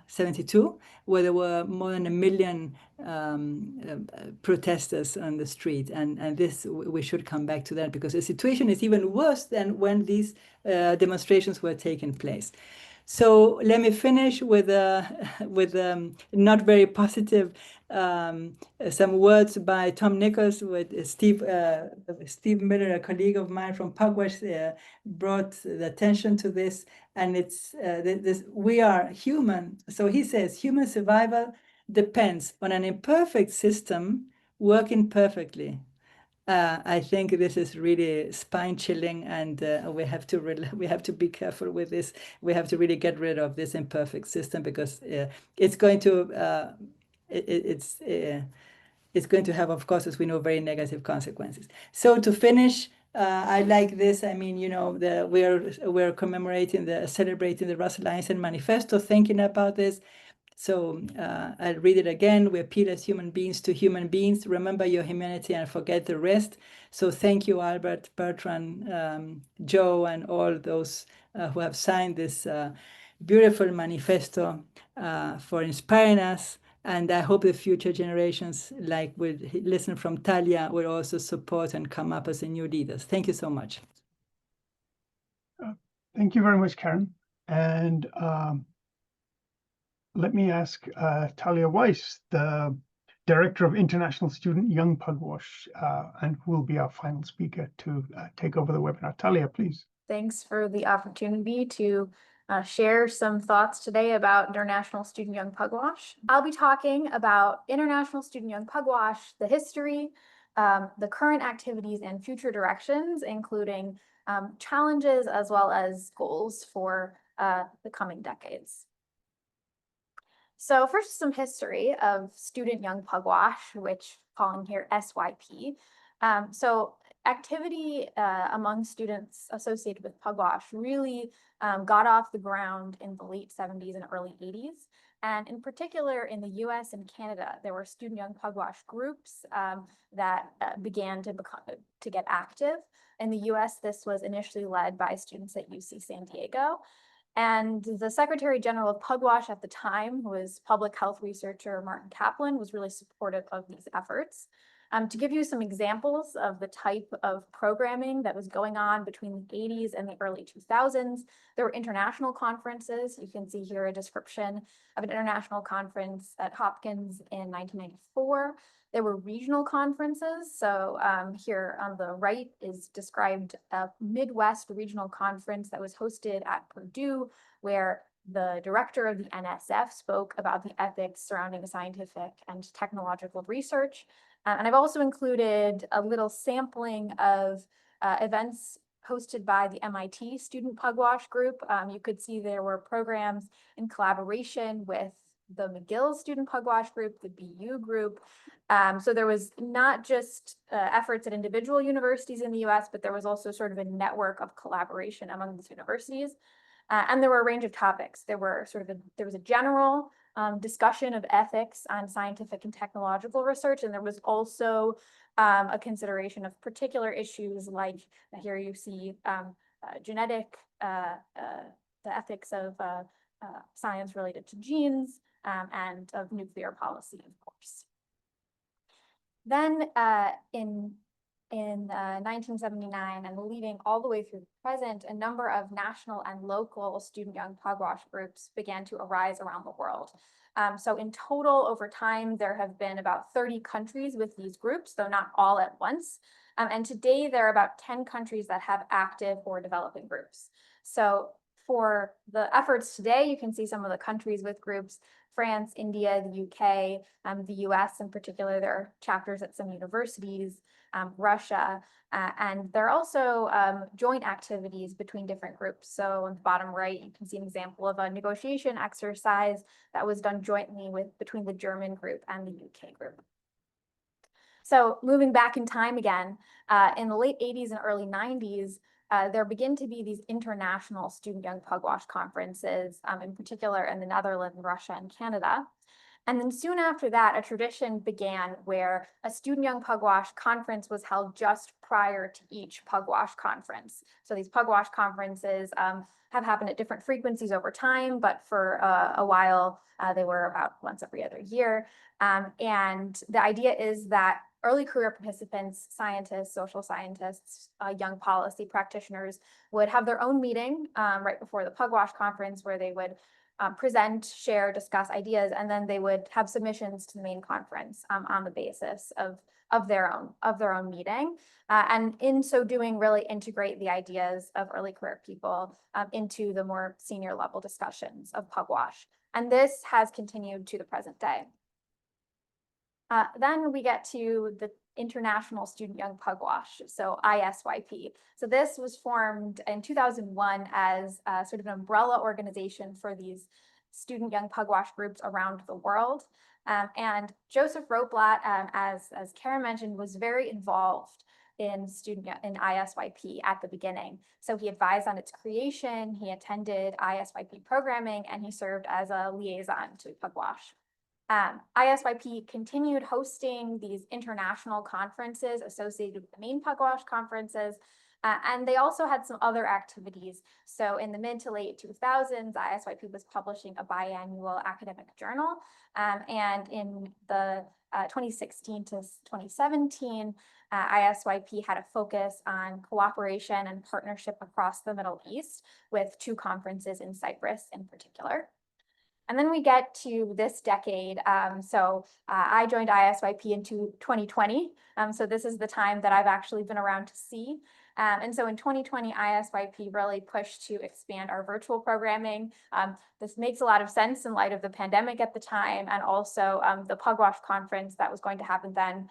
72, where there were more than 1 million protesters on the street. And this, we should come back to that, because the situation is even worse than when these demonstrations were taking place. So let me finish with not very positive some words by Tom Nichols, with Steve Miller, a colleague of mine from Pugwash, brought the attention to this. And it's we are human. So he says, human survival depends on an imperfect system working perfectly. I think this is really spine-chilling, and we have to be careful with this. We have to really get rid of this imperfect system, because it's going to it's going to have, of course, as we know, very negative consequences. So to finish, I like this. I mean, we're celebrating the Russell-Einstein Manifesto, thinking about this. So I'll read it again. We appeal as human beings to human beings. Remember your humanity and forget the rest. So thank you, Albert, Bertrand, Joe, and all those who have signed this beautiful manifesto for inspiring us. And I hope the future generations, like will listen from Talia, will also support and come up as the new leaders. Thank you so much. Thank you very much, Karen. And let me ask Talia Weiss, the Director of International Student Young Pugwash, and who will be our final speaker, to take over the webinar. Talia, please. Thanks for the opportunity to share some thoughts today about International Student Young Pugwash. I'll be talking about International Student Young Pugwash, the history, the current activities and future directions, including challenges as well as goals for the coming decades. So first, some history of Student Young Pugwash, which calling here SYP. So activity among students associated with Pugwash really got off the ground in the late 70s and early 80s. And in particular, in the US and Canada, there were Student Young Pugwash groups that began to get active. In the US, this was initially led by students at UC San Diego. And the Secretary General of Pugwash at the time, who was public health researcher Martin Kaplan, was really supportive of these efforts. To give you some examples of the type of programming that was going on between the 80s and the early 2000s, there were international conferences. You can see here a description of an international conference at Hopkins in 1994. There were regional conferences. So here on the right is described a Midwest regional conference that was hosted at Purdue, where the director of the NSF spoke about the ethics surrounding scientific and technological research. And I've also included a little sampling of events hosted by the MIT Student Pugwash Group. You could see there were programs in collaboration with the McGill Student Pugwash Group, the BU Group. So there was not just efforts at individual universities in the US, but there was also sort of a network of collaboration among these universities. And there were a range of topics. There was a general discussion of ethics on scientific and technological research, and there was also a consideration of particular issues like, here you see genetic, the ethics of science related to genes, and of nuclear policy, of course. Then in 1979 and leading all the way through the present, a number of national and local student young pugwash groups began to arise around the world. So in total, over time, there have been about 30 countries with these groups, though not all at once. And today, there are about 10 countries that have active or developing groups. So for the efforts today, you can see some of the countries with groups: France, India, the UK, the US in particular. There are chapters at some universities, Russia, and there are also joint activities between different groups. So on the bottom right, you can see an example of a negotiation exercise that was done jointly between the German group and the UK group. So moving back in time again, in the late 80s and early 90s, there begin to be these international student young pugwash conferences, in particular in the Netherlands, Russia, and Canada. And then soon after that, a tradition began where a student young pugwash conference was held just prior to each pugwash conference. So these pugwash conferences have happened at different frequencies over time, but for a while, they were about once every other year. And the idea is that early career participants, scientists, social scientists, young policy practitioners would have their own meeting right before the Pugwash conference, where they would present, share, discuss ideas, and then they would have submissions to the main conference on the basis of their own meeting. And in so doing, really integrate the ideas of early career people into the more senior level discussions of Pugwash. And this has continued to the present day. Then we get to the International Student Young Pugwash, so ISYP. So this was formed in 2001 as sort of an umbrella organization for these student young pugwash groups around the world. And Joseph Rotblat, as Karen mentioned, was very involved in ISYP at the beginning. So he advised on its creation, he attended ISYP programming, and he served as a liaison to Pugwash. ISYP continued hosting these international conferences associated with the main Pugwash conferences, and they also had some other activities. So in the mid to late 2000s, ISYP was publishing a biannual academic journal, and in the 2016 to 2017, ISYP had a focus on cooperation and partnership across the Middle East, with 2 conferences in Cyprus in particular. And then we get to this decade. I joined ISYP in 2020. So this is the time that I've actually been around to see. And so in 2020, ISYP really pushed to expand our virtual programming. This makes a lot of sense in light of the pandemic at the time, and also the Pugwash conference that was going to happen then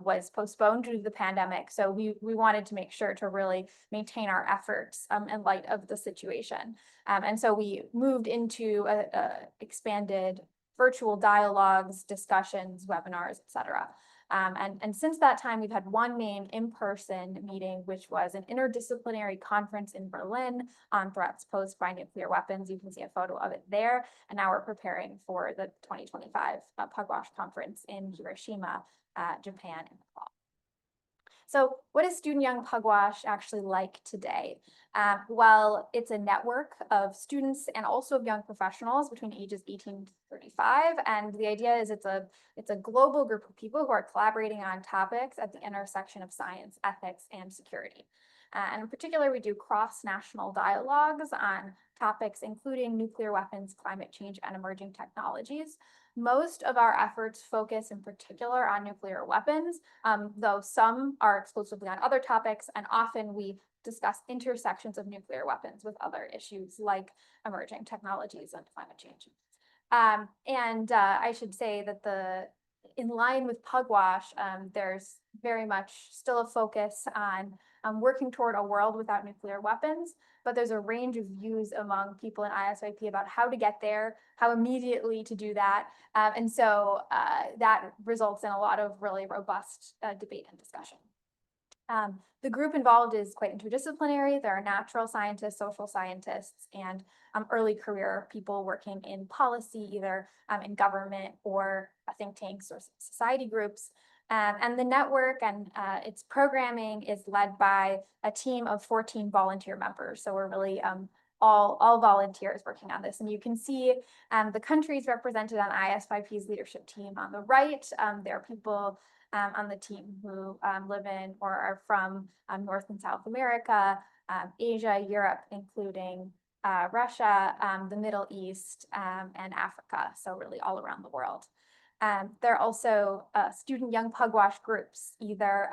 was postponed due to the pandemic. So we wanted to make sure to really maintain our efforts in light of the situation. And so we moved into expanded virtual dialogues, discussions, webinars, et cetera. And since that time, we've had one main in-person meeting, which was an interdisciplinary conference in Berlin on threats posed by nuclear weapons. You can see a photo of it there. And now we're preparing for the 2025 Pugwash conference in Hiroshima, Japan in the fall. So what is Student Young Pugwash actually like today? Well, it's a network of students and also of young professionals between ages 18 to 35. And the idea is it's a global group of people who are collaborating on topics at the intersection of science, ethics, and security. And in particular, we do cross-national dialogues on topics including nuclear weapons, climate change, and emerging technologies. Most of our efforts focus in particular on nuclear weapons, though some are exclusively on other topics, and often we discuss intersections of nuclear weapons with other issues like emerging technologies and climate change. I should say that in line with Pugwash, there's very much still a focus on working toward a world without nuclear weapons, but there's a range of views among people in ISYP about how to get there, how immediately to do that. And so that results in a lot of really robust debate and discussion. The group involved is quite interdisciplinary. There are natural scientists, social scientists, and early career people working in policy, either in government or think tanks or society groups. And the network and its programming is led by a team of 14 volunteer members. So we're really all volunteers working on this. And you can see the countries represented on ISYP's leadership team on the right. There are people on the team who live in or are from North and South America, Asia, Europe, including Russia, the Middle East, and Africa. So really all around the world. There are also student young Pugwash groups, either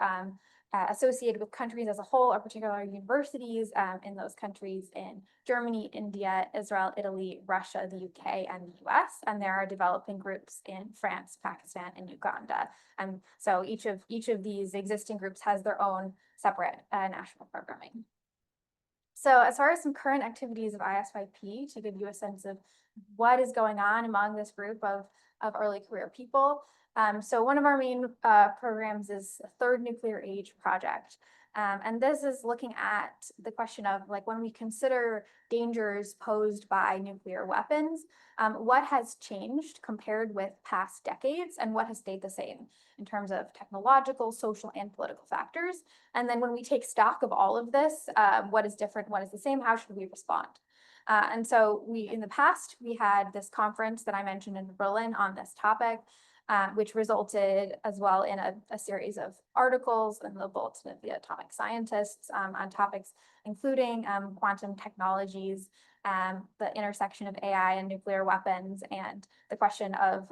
associated with countries as a whole or particular universities in those countries in Germany, India, Israel, Italy, Russia, the UK, and the US. And there are developing groups in France, Pakistan, and Uganda. And so each of these existing groups has their own separate national programming. So as far as some current activities of ISYP, to give you a sense of what is going on among this group of early career people. So one of our main programs is a Third Nuclear Age project. And this is looking at the question of, like, when we consider dangers posed by nuclear weapons, what has changed compared with past decades and what has stayed the same in terms of technological, social, and political factors. And then when we take stock of all of this, what is different, what is the same, how should we respond? And so in the past, we had this conference that I mentioned in Berlin on this topic, which resulted as well in a series of articles in the Bulletin of the Atomic Scientists on topics including quantum technologies, the intersection of AI and nuclear weapons, and the question of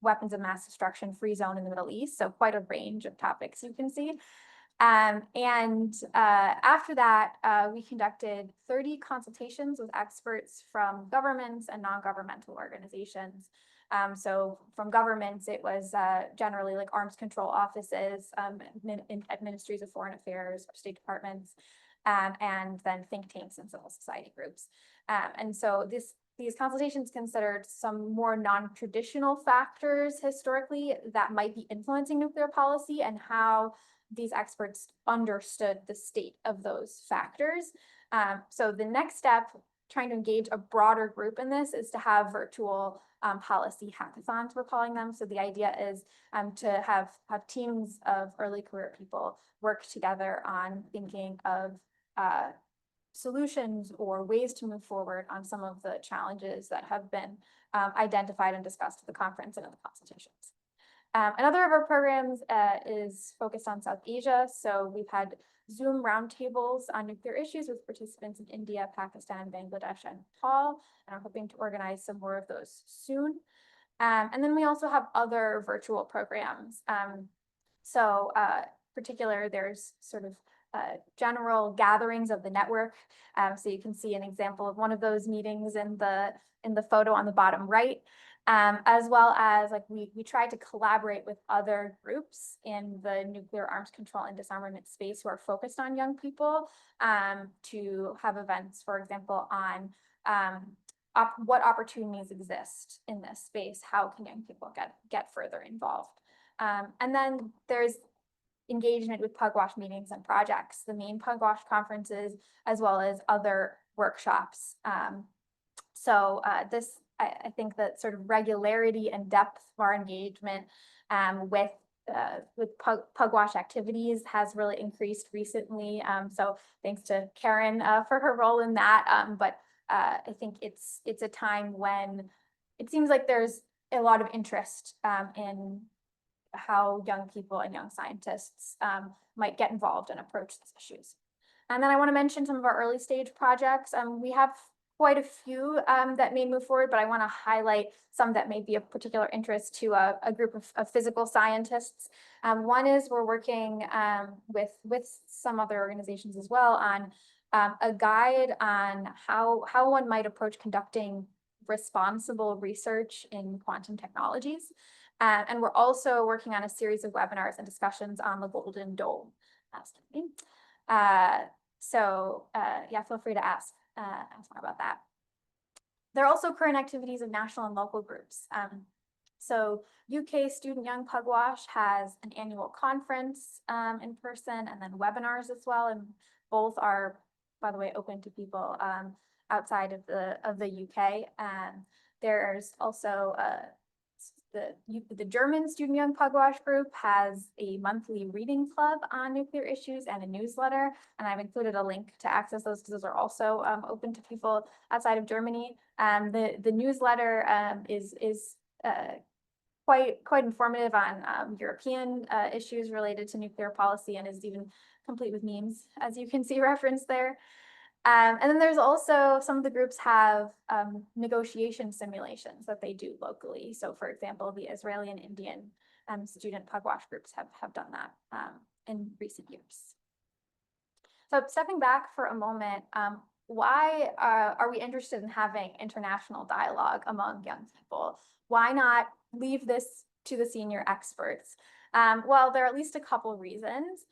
weapons of mass destruction free zone in the Middle East. So quite a range of topics you can see. After that, we conducted 30 consultations with experts from governments and non-governmental organizations. So from governments, it was generally like arms control offices, at ministries of foreign affairs, or state departments, and then think tanks and civil society groups. And so these consultations considered some more non-traditional factors historically that might be influencing nuclear policy and how these experts understood the state of those factors. So the next step, trying to engage a broader group in this, is to have virtual policy hackathons, we're calling them. So the idea is to have teams of early career people work together on thinking of solutions or ways to move forward on some of the challenges that have been identified and discussed at the conference and in the consultations. Another of our programs is focused on South Asia. So we've had Zoom roundtables on nuclear issues with participants in India, Pakistan, Bangladesh, and Nepal, and are hoping to organize some more of those soon. And then we also have other virtual programs. Particular, there's sort of general gatherings of the network. So you can see an example of one of those meetings in the photo on the bottom right. As well as, like, we tried to collaborate with other groups in the nuclear arms control and disarmament space who are focused on young people to have events, for example, on what opportunities exist in this space, how can young people get further involved. And then there's engagement with Pugwash meetings and projects, the main Pugwash conferences, as well as other workshops. I think that sort of regularity and depth of our engagement with Pugwash activities has really increased recently. So thanks to Karen for her role in that. But I think it's a time when it seems like there's a lot of interest in how young people and young scientists might get involved and approach these issues. And then I want to mention some of our early stage projects. We have quite a few that may move forward, but I want to highlight some that may be of particular interest to a group of physical scientists. One is we're working with some other organizations as well on a guide on how one might approach conducting responsible research in quantum technologies. And we're also working on a series of webinars and discussions on the Golden Dome. Yeah, feel free to ask more about that. There are also current activities of national and local groups. So UK Student Young Pugwash has an annual conference in person and then webinars as well. And both are, by the way, open to people outside of the UK. There's also the German Student Young Pugwash group has a monthly reading club on nuclear issues and a newsletter, and I've included a link to access those because those are also open to people outside of Germany. The newsletter is quite informative on European issues related to nuclear policy and is even complete with memes, as you can see referenced there. And then there's also some of the groups have negotiation simulations that they do locally. So for example, the Israeli and Indian student Pugwash groups have done that in recent years. So stepping back for a moment, why are we interested in having international dialogue among young people? Why not leave this to the senior experts? Well, there are at least a couple of reasons.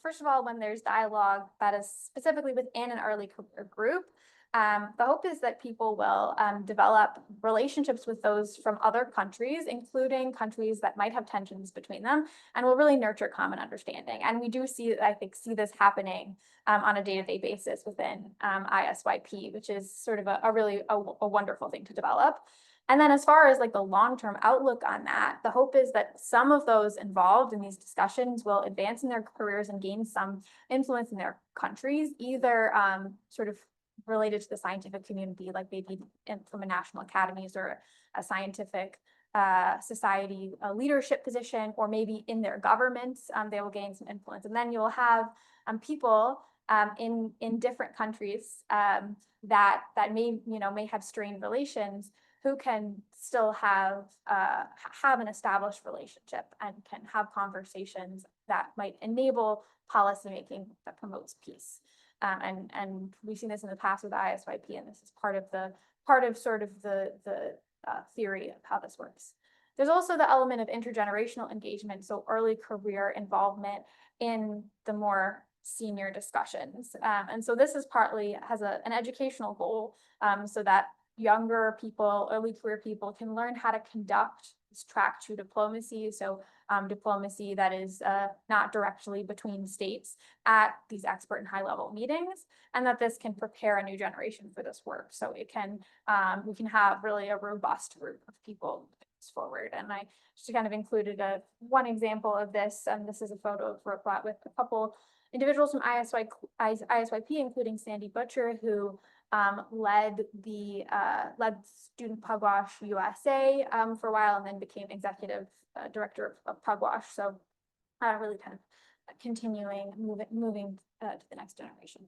First of all, when there's dialogue that is specifically within an early career group, the hope is that people will develop relationships with those from other countries, including countries that might have tensions between them, and will really nurture common understanding. And we do see this happening on a day-to-day basis within ISYP, which is sort of a really wonderful thing to develop. And then as far as like the long-term outlook on that, the hope is that some of those involved in these discussions will advance in their careers and gain some influence in their countries, either sort of related to the scientific community, like maybe from a national academies or a scientific society leadership position, or maybe in their governments, they will gain some influence. And then you'll have people in different countries that may have strained relations, who can still have an established relationship and can have conversations that might enable policymaking that promotes peace. And we've seen this in the past with ISYP, and this is part of sort of the theory of how this works. There's also the element of intergenerational engagement, so early career involvement in the more senior discussions. And so this is partly has an educational goal, so that younger people, early career people can learn how to conduct this track to diplomacy. So diplomacy that is not directly between states at these expert and high level meetings, and that this can prepare a new generation for this work. So it can, we can have really a robust group of people forward. And I just kind of included one example of this. And this is a photo of Ruplat with a couple individuals from ISYP, including Sandy Butcher, who led Student Pugwash USA for a while, and then became executive director of Pugwash. So really kind of continuing, moving to the next generation.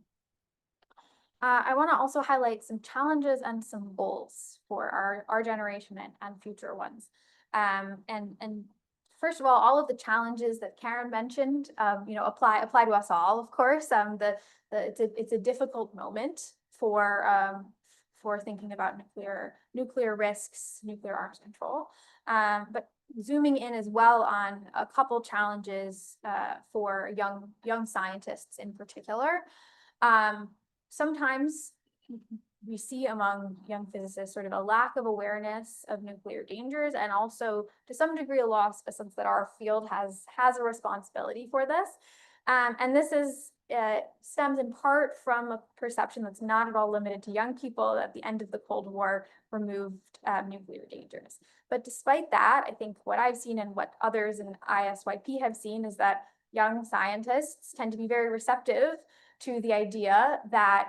I want to also highlight some challenges and some goals for our generation and future ones. And first of all of the challenges that Karen mentioned, apply to us all, of course. It's a difficult moment for thinking about nuclear risks, nuclear arms control. But zooming in as well on a couple challenges for young scientists in particular. Sometimes we see among young physicists sort of a lack of awareness of nuclear dangers, and also to some degree a loss of a sense that our field has a responsibility for this. And this is stems in part from a perception that's not at all limited to young people, that the end of the Cold War removed nuclear dangers. But despite that, I think what I've seen and what others in ISYP have seen is that young scientists tend to be very receptive to the idea that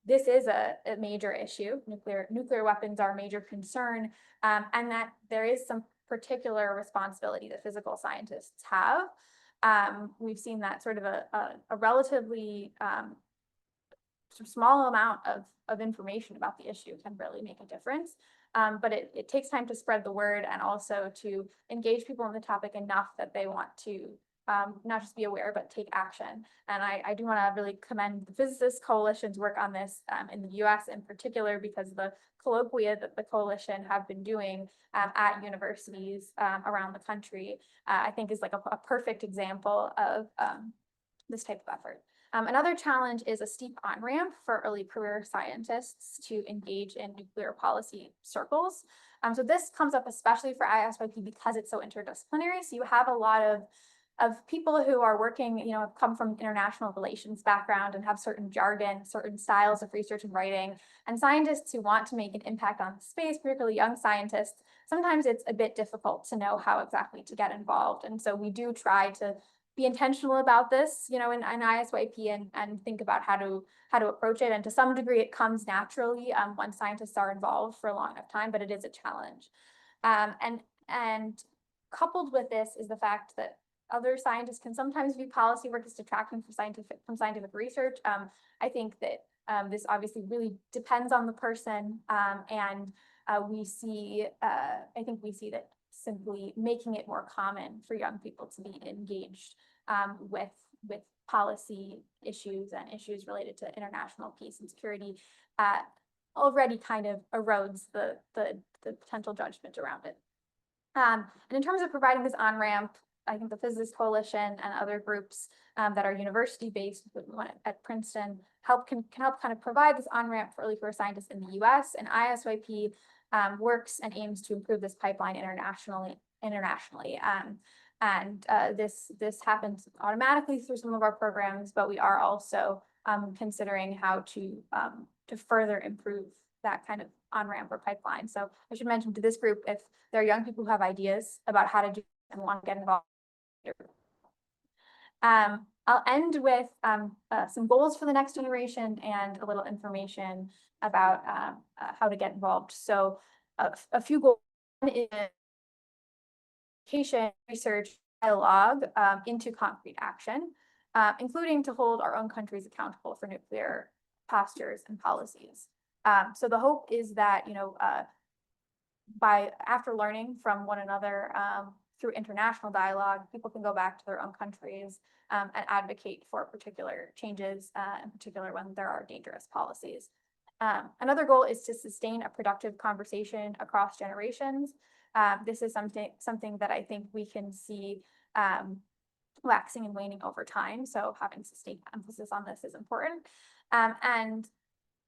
this is a major issue. Nuclear weapons are a major concern, and that there is some particular responsibility that physical scientists have. We've seen that sort of a relatively sort of small amount of information about the issue can really make a difference. But it takes time to spread the word and also to engage people in the topic enough that they want to not just be aware, but take action. And I do want to really commend the Physicists Coalition's work on this in the US in particular, because the colloquia that the coalition have been doing at universities around the country, I think is like a perfect example of this type of effort. Another challenge is a steep on-ramp for early career scientists to engage in nuclear policy circles. So this comes up especially for ISYP because it's so interdisciplinary. So you have a lot of people who are working, come from international relations background and have certain jargon, certain styles of research and writing, and scientists who want to make an impact on space, particularly young scientists. Sometimes it's a bit difficult to know how exactly to get involved. And so we do try to be intentional about this, in ISYP and think about how to approach it. And to some degree, it comes naturally when scientists are involved for a long enough time, but it is a challenge. And coupled with this is the fact that other scientists can sometimes view policy work as detracting from scientific research. I think that this obviously really depends on the person, and we see that simply making it more common for young people to be engaged with policy issues and issues related to international peace and security already kind of erodes the potential judgment around it. And in terms of providing this on-ramp, I think the Physicists Coalition and other groups that are university-based, one at Princeton, can help kind of provide this on-ramp for early career scientists in the US, and ISYP works and aims to improve this pipeline internationally. This happens automatically through some of our programs, but we are also considering how to further improve that kind of on-ramp or pipeline. So I should mention to this group, if there are young people who have ideas about how to do and want to get involved. I'll end with some goals for the next generation and a little information about how to get involved. So a few goals. One is education, research, dialogue into concrete action, including to hold our own countries accountable for nuclear postures and policies. So the hope is that, after learning from one another through international dialogue, people can go back to their own countries and advocate for particular changes, in particular when there are dangerous policies. Another goal is to sustain a productive conversation across generations. This is something that I think we can see waxing and waning over time. So having sustained emphasis on this is important. And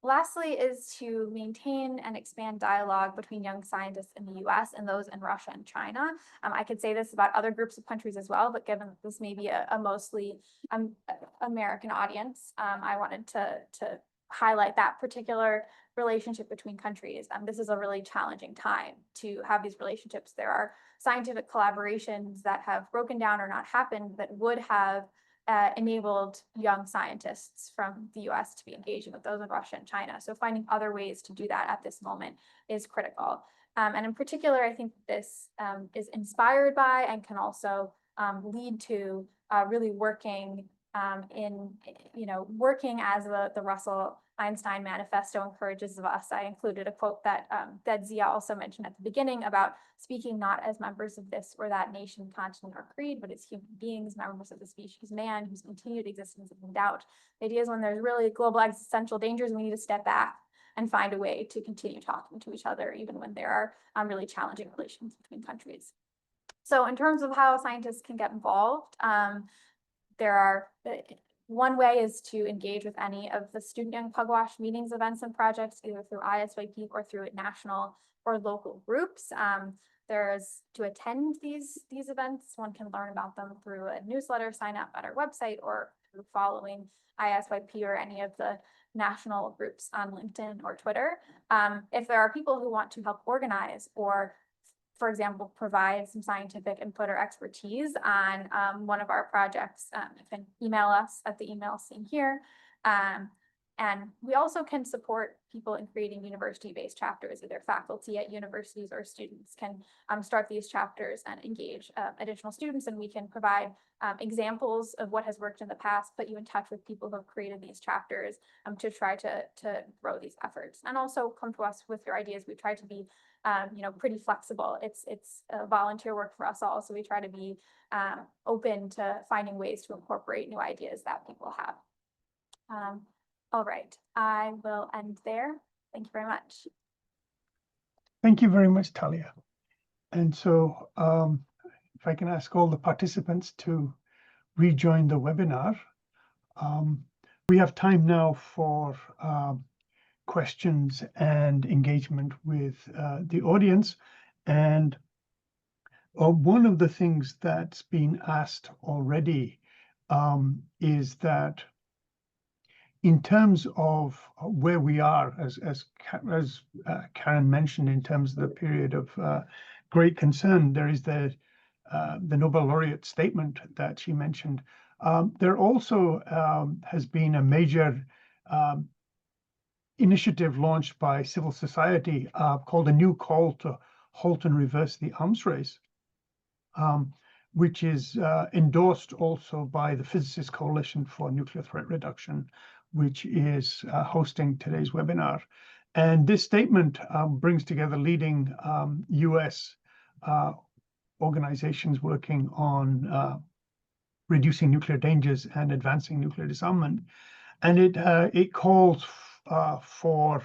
lastly is to maintain and expand dialogue between young scientists in the US and those in Russia and China. I could say this about other groups of countries as well, but given that this may be a mostly American audience, I wanted to highlight that particular relationship between countries. This is a really challenging time to have these relationships. There are scientific collaborations that have broken down or not happened that would have enabled young scientists from the US to be engaging with those in Russia and China. So finding other ways to do that at this moment is critical. And in particular, I think this is inspired by and can also lead to really working working as the Russell-Einstein Manifesto encourages of us. I included a quote that Zia also mentioned at the beginning about speaking not as members of this or that nation, continent, or creed, but as human beings, members of the species man, whose continued existence is in doubt. The idea is when there's really global existential dangers, we need to step back and find a way to continue talking to each other, even when there are really challenging relations between countries. So in terms of how scientists can get involved, one way is to engage with any of the Student Young Pugwash meetings, events, and projects, either through ISYP or through national or local groups. There's to attend these events. One can learn about them through a newsletter, sign up at our website, or through following ISYP or any of the national groups on LinkedIn or Twitter. If there are people who want to help organize or, for example, provide some scientific input or expertise on one of our projects, you can email us at the email seen here. And we also can support people in creating university-based chapters. Either faculty at universities or students can start these chapters and engage additional students, and we can provide examples of what has worked in the past, put you in touch with people who have created these chapters to try to grow these efforts. And also come to us with your ideas. We try to be pretty flexible. It's volunteer work for us all, so we try to be open to finding ways to incorporate new ideas that people have. All right, I will end there. Thank you very much. Thank you very much, Talia. And so if I can ask all the participants to rejoin the webinar. We have time now for questions and engagement with the audience. And one of the things that's been asked already is that in terms of where we are, as Karen mentioned, in terms of the period of great concern, there is the Nobel laureate statement that she mentioned. There also has been a major initiative launched by civil society called A New Call to Halt and Reverse the Arms Race, which is endorsed also by the Physicists Coalition for Nuclear Threat Reduction, which is hosting today's webinar. And this statement brings together leading US organizations working on reducing nuclear dangers and advancing nuclear disarmament. And it calls for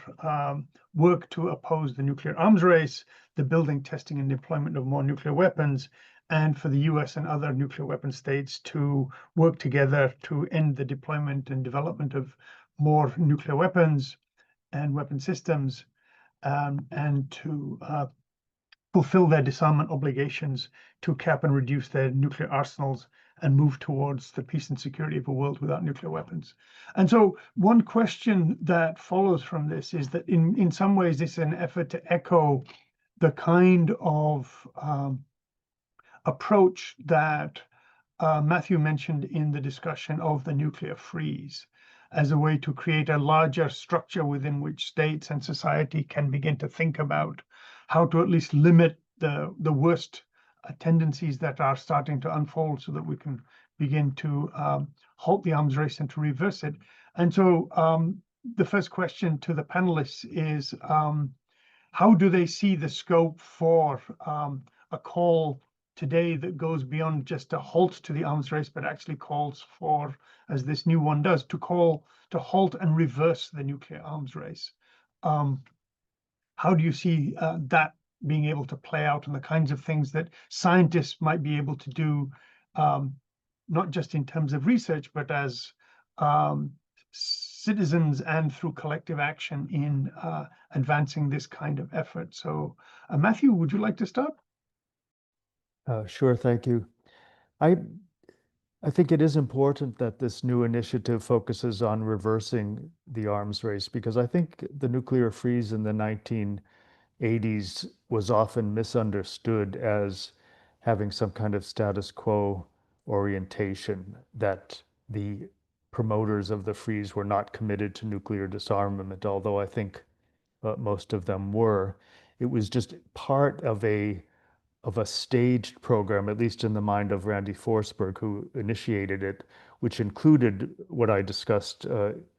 work to oppose the nuclear arms race, the building, testing, and deployment of more nuclear weapons, and for the US and other nuclear weapon states to work together to end the deployment and development of more nuclear weapons and weapon systems, and to fulfill their disarmament obligations to cap and reduce their nuclear arsenals and move towards the peace and security of a world without nuclear weapons. And so one question that follows from this is that in some ways it's an effort to echo the kind of approach that Matthew mentioned in the discussion of the nuclear freeze as a way to create a larger structure within which states and society can begin to think about how to at least limit the worst tendencies that are starting to unfold so that we can begin to halt the arms race and to reverse it. And so the first question to the panelists is, how do they see the scope for a call today that goes beyond just a halt to the arms race, but actually calls for, as this new one does, to call to halt and reverse the nuclear arms race? How do you see that being able to play out, and the kinds of things that scientists might be able to do, not just in terms of research, but as citizens and through collective action in advancing this kind of effort? So Matthew, would you like to start? Sure, thank you. I think it is important that this new initiative focuses on reversing the arms race, because I think the nuclear freeze in the 1980s was often misunderstood as having some kind of status quo orientation, that the promoters of the freeze were not committed to nuclear disarmament, although I think most of them were. It was just part of a staged program, at least in the mind of Randy Forsberg, who initiated it, which included what I discussed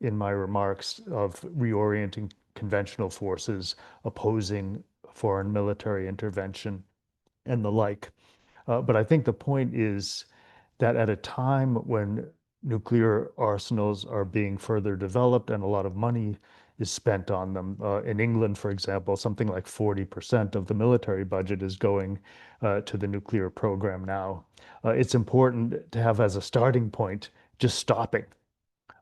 in my remarks of reorienting conventional forces, opposing foreign military intervention, and the like. But I think the point is that at a time when nuclear arsenals are being further developed and a lot of money is spent on them. In England, for example, something like 40% of the military budget is going to the nuclear program now. It's important to have as a starting point just stopping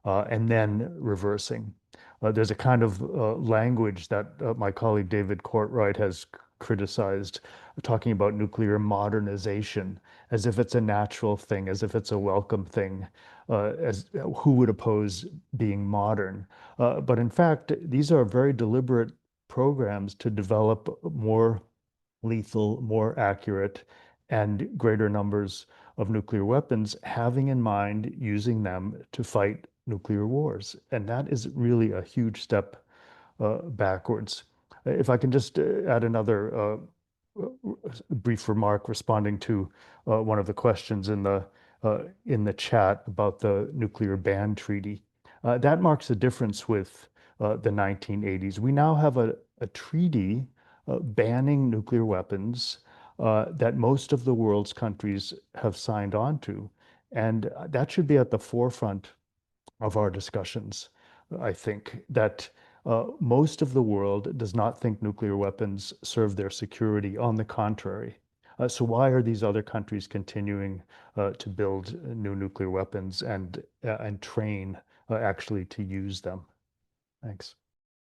and then reversing. There's a kind of language that my colleague David Courtwright has criticized, talking about nuclear modernization as if it's a natural thing, as if it's a welcome thing, as who would oppose being modern? But in fact, these are very deliberate programs to develop more lethal, more accurate, and greater numbers of nuclear weapons, having in mind using them to fight nuclear wars. And that is really a huge step backwards. If I can just add another brief remark responding to one of the questions in the chat about the nuclear ban treaty. That marks a difference with the 1980s. We now have a treaty banning nuclear weapons that most of the world's countries have signed on to. And that should be at the forefront of our discussions. I think that most of the world does not think nuclear weapons serve their security. On the contrary. So why are these other countries continuing to build new nuclear weapons and train actually to use them? Thanks.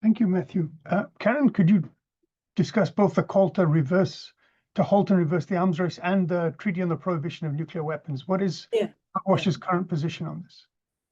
Thank you, Matthew. Karen, could you discuss both the call to halt and reverse the arms race and the Treaty on the Prohibition of Nuclear Weapons? What is Pugwash's current position on this?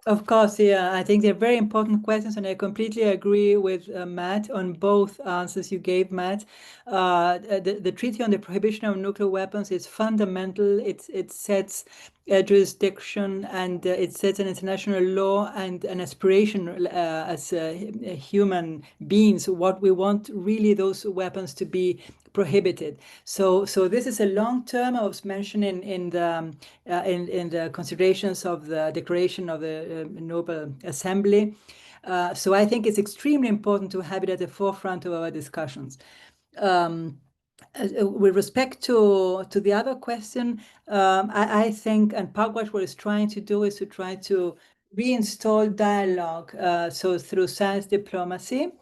Of course, yeah. I think they're very important questions, and I completely agree with Matt on both answers you gave, Matt. The Treaty on the Prohibition of Nuclear Weapons is fundamental. It sets a jurisdiction, and it sets an international law and an aspiration as human beings, what we want really those weapons to be prohibited. So this is a long term. I was mentioning in the considerations of the Declaration of the Nobel Assembly. So I think it's extremely important to have it at the forefront of our discussions. With respect to the other question, I think, and Pugwash what it's trying to do is to try to reinstall dialogue, so through science diplomacy,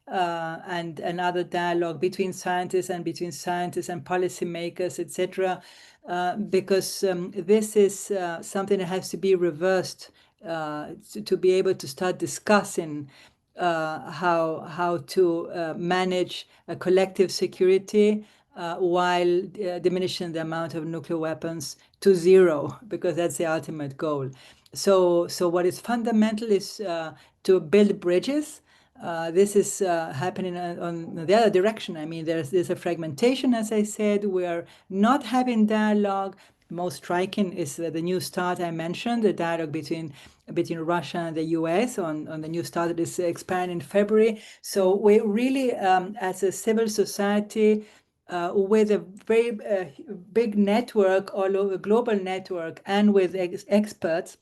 and another dialogue between scientists and policymakers, etc., because this is something that has to be reversed to be able to start discussing how to manage a collective security while diminishing the amount of nuclear weapons to zero, because that's the ultimate goal. So what is fundamental is to build bridges. This is happening on the other direction. I mean, there's a fragmentation, as I said. We're not having dialogue. Most striking is the New START I mentioned, the dialogue between Russia and the US on the New START that is expiring in February. So we really, as a civil society, with a very big network, all over global network, and with experts,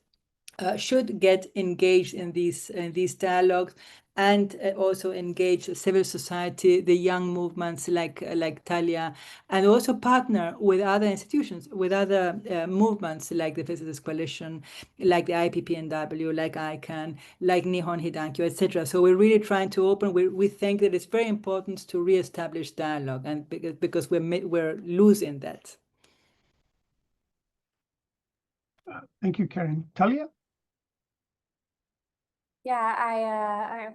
should get engaged in these dialogues, and also engage civil society, the young movements like Talia, and also partner with other institutions, with other movements like the Physicists Coalition, like the IPPNW, like ICANN, like Nihon Hidankyo, etc. So we're really trying to open. We think that it's very important to reestablish dialogue, and because we're losing that. Thank you, Karen. Talia? Yeah, I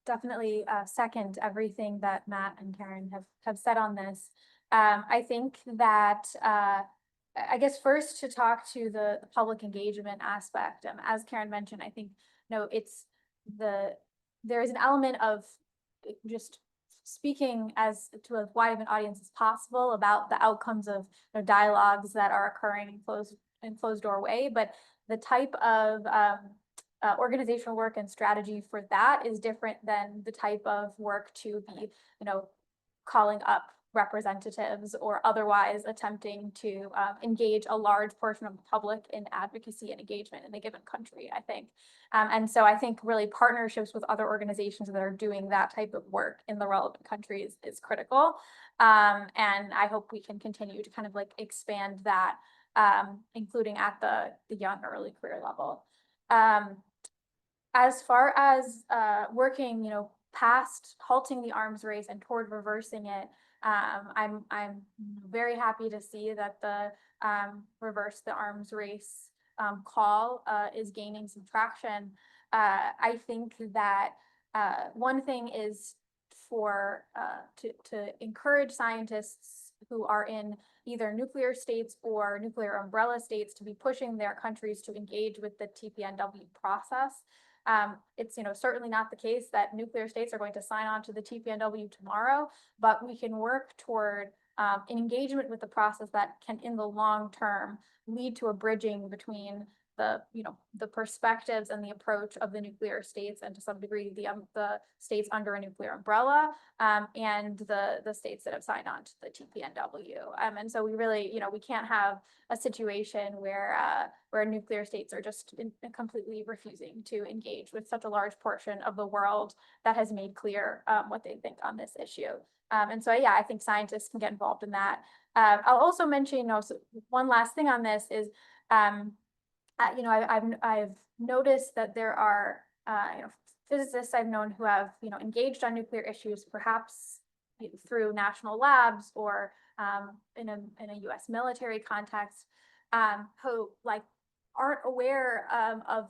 definitely second everything that Matt and Karen have said on this. I think that, I guess first to talk to the public engagement aspect, as Karen mentioned, I think, there is an element of just speaking as to as wide of an audience as possible about the outcomes of dialogues that are occurring in closed door way, but the type of organizational work and strategy for that is different than the type of work to be, calling up representatives or otherwise attempting to engage a large portion of the public in advocacy and engagement in a given country, I think. And so I think really partnerships with other organizations that are doing that type of work in the relevant countries is critical. And I hope we can continue to kind of expand that, including at the young early career level. As far as working, past halting the arms race and toward reversing it, I'm very happy to see that the reverse the arms race call is gaining some traction. I think that one thing is to encourage scientists who are in either nuclear states or nuclear umbrella states to be pushing their countries to engage with the TPNW process. It's certainly not the case that nuclear states are going to sign on to the TPNW tomorrow, but we can work toward an engagement with the process that can, in the long term, lead to a bridging between the perspectives and the approach of the nuclear states, and to some degree the states under a nuclear umbrella, and the states that have signed on to the TPNW. And so we really, we can't have a situation where nuclear states are just completely refusing to engage with such a large portion of the world that has made clear what they think on this issue. And so, yeah, I think scientists can get involved in that. I'll also mention, one last thing on this is, I've noticed that there are physicists I've known who have engaged on nuclear issues, perhaps through national labs or in a U.S. military context, who aren't aware of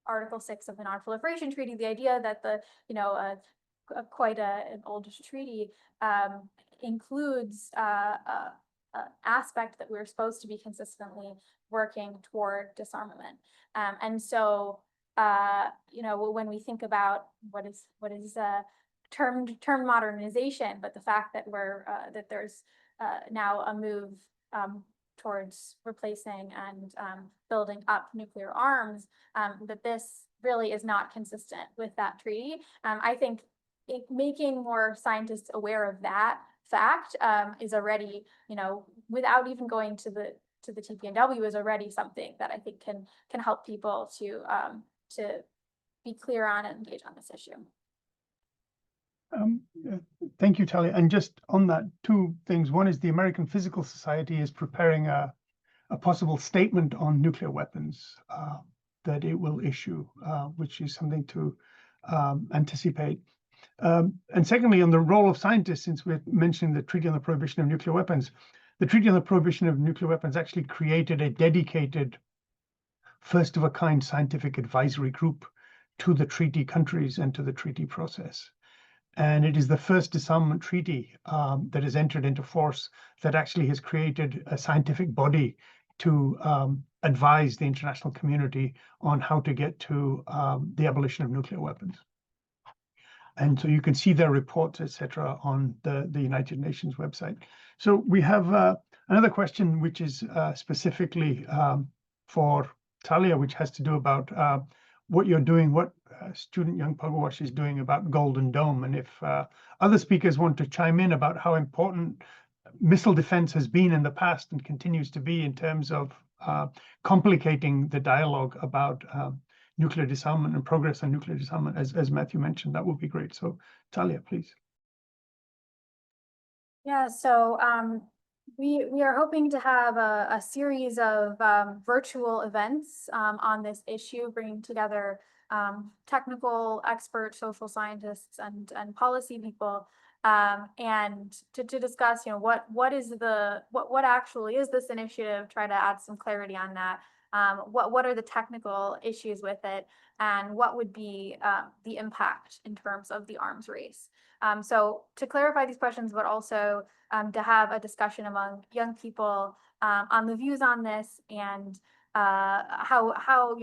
Article 6 of the Non-Proliferation Treaty, the idea that quite an old treaty includes aspect that we're supposed to be consistently working toward disarmament. And so, when we think about what is termed modernization, but the fact that that there's now a move towards replacing and building up nuclear arms, that this really is not consistent with that treaty. I think making more scientists aware of that fact is already, without even going to the TPNW, is already something that I think can help people to be clear on and engage on this issue. Thank you, Talia. And just on that, two things. One is the American Physical Society is preparing a possible statement on nuclear weapons that it will issue, which is something to anticipate. And secondly, on the role of scientists, since we're mentioning the Treaty on the Prohibition of Nuclear Weapons, the Treaty on the Prohibition of Nuclear Weapons actually created a dedicated, first-of-a-kind scientific advisory group to the treaty countries and to the treaty process. And it is the first disarmament treaty that has entered into force that actually has created a scientific body to advise the international community on how to get to the abolition of nuclear weapons. And so you can see their reports, etc., on the United Nations website. So we have another question, which is specifically for Talia, which has to do about what you're doing, what student Young Pugwash is doing about Golden Dome. And if other speakers want to chime in about how important missile defense has been in the past and continues to be in terms of complicating the dialogue about nuclear disarmament and progress on nuclear disarmament, as Matthew mentioned, that would be great. So Talia, please. Yeah, so we are hoping to have a series of virtual events on this issue, bringing together technical experts, social scientists, and policy people, and to discuss, what actually is this initiative, try to add some clarity on that. What are the technical issues with it, and what would be the impact in terms of the arms race? So to clarify these questions, but also to have a discussion among young people on the views on this, and how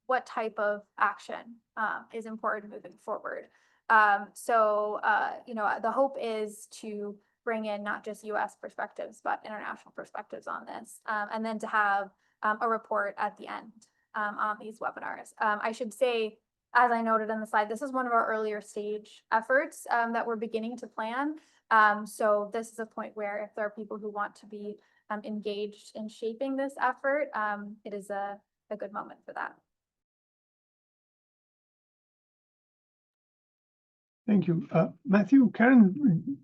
what type of action is important moving forward. So the hope is to bring in not just U.S. perspectives, but international perspectives on this, and then to have a report at the end on these webinars. I should say, as I noted on the slide, this is one of our earlier stage efforts that we're beginning to plan. So this is a point where if there are people who want to be engaged in shaping this effort, it is a good moment for that. Thank you. Matthew, Karen,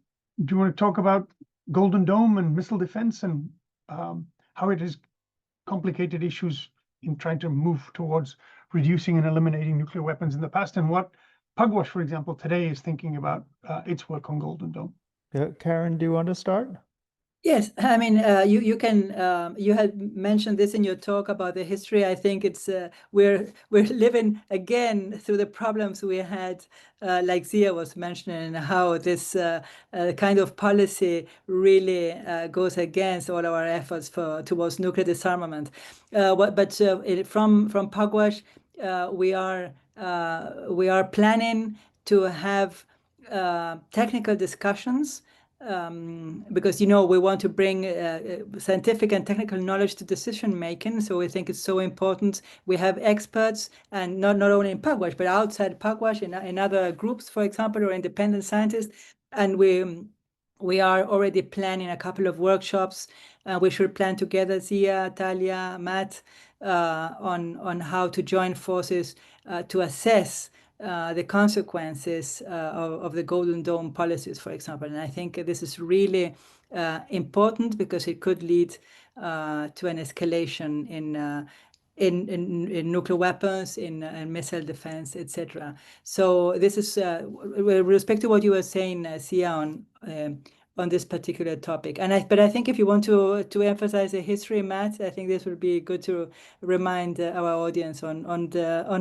do you want to talk about Golden Dome and missile defense and how it has complicated issues in trying to move towards reducing and eliminating nuclear weapons in the past, and what Pugwash, for example, today is thinking about its work on Golden Dome? Karen, do you want to start? Yes, I mean, you can you had mentioned this in your talk about the history. I think it's we're living again through the problems we had, like Zia was mentioning, how this kind of policy really goes against all our efforts towards nuclear disarmament. From Pugwash, we are planning to have technical discussions. Because we want to bring scientific and technical knowledge to decision making, so we think it's so important. We have experts, and not only in Pugwash but outside Pugwash, in other groups, for example, or independent scientists, and we are already planning a couple of workshops. We should plan together, Zia, Talia, Matt, on how to join forces to assess the consequences of the Golden Dome policies, for example. And I think this is really important because it could lead to an escalation in nuclear weapons, in missile defense, etc. So this is with respect to what you were saying, Sia, on this particular topic. But I think if you want to emphasize the history, Matt, I think this would be good to remind our audience on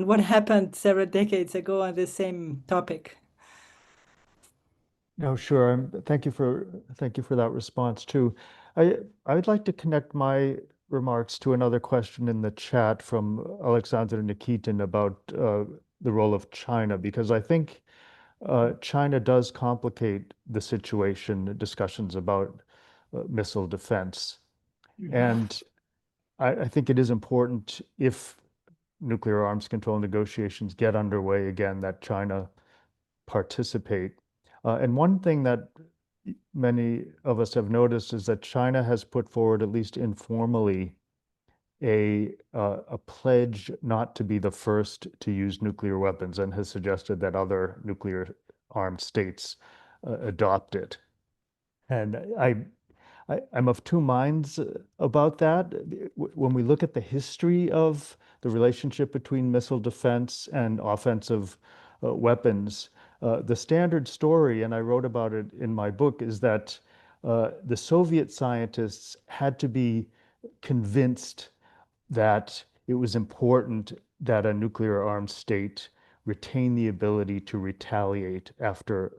what happened several decades ago on this same topic. No, sure. Thank you for that response too. I'd like to connect my remarks to another question in the chat from Alexander Nikitin about the role of China, because I think China does complicate the situation, discussions about missile defense. And I think it is important, if nuclear arms control negotiations get underway again, that China participate. And one thing that many of us have noticed is that China has put forward, at least informally, a pledge not to be the first to use nuclear weapons, and has suggested that other nuclear armed states adopt it. And I'm of two minds about that. When we look at the history of the relationship between missile defense and offensive weapons, the standard story, and I wrote about it in my book, is that the Soviet scientists had to be convinced that it was important that a nuclear armed state retain the ability to retaliate after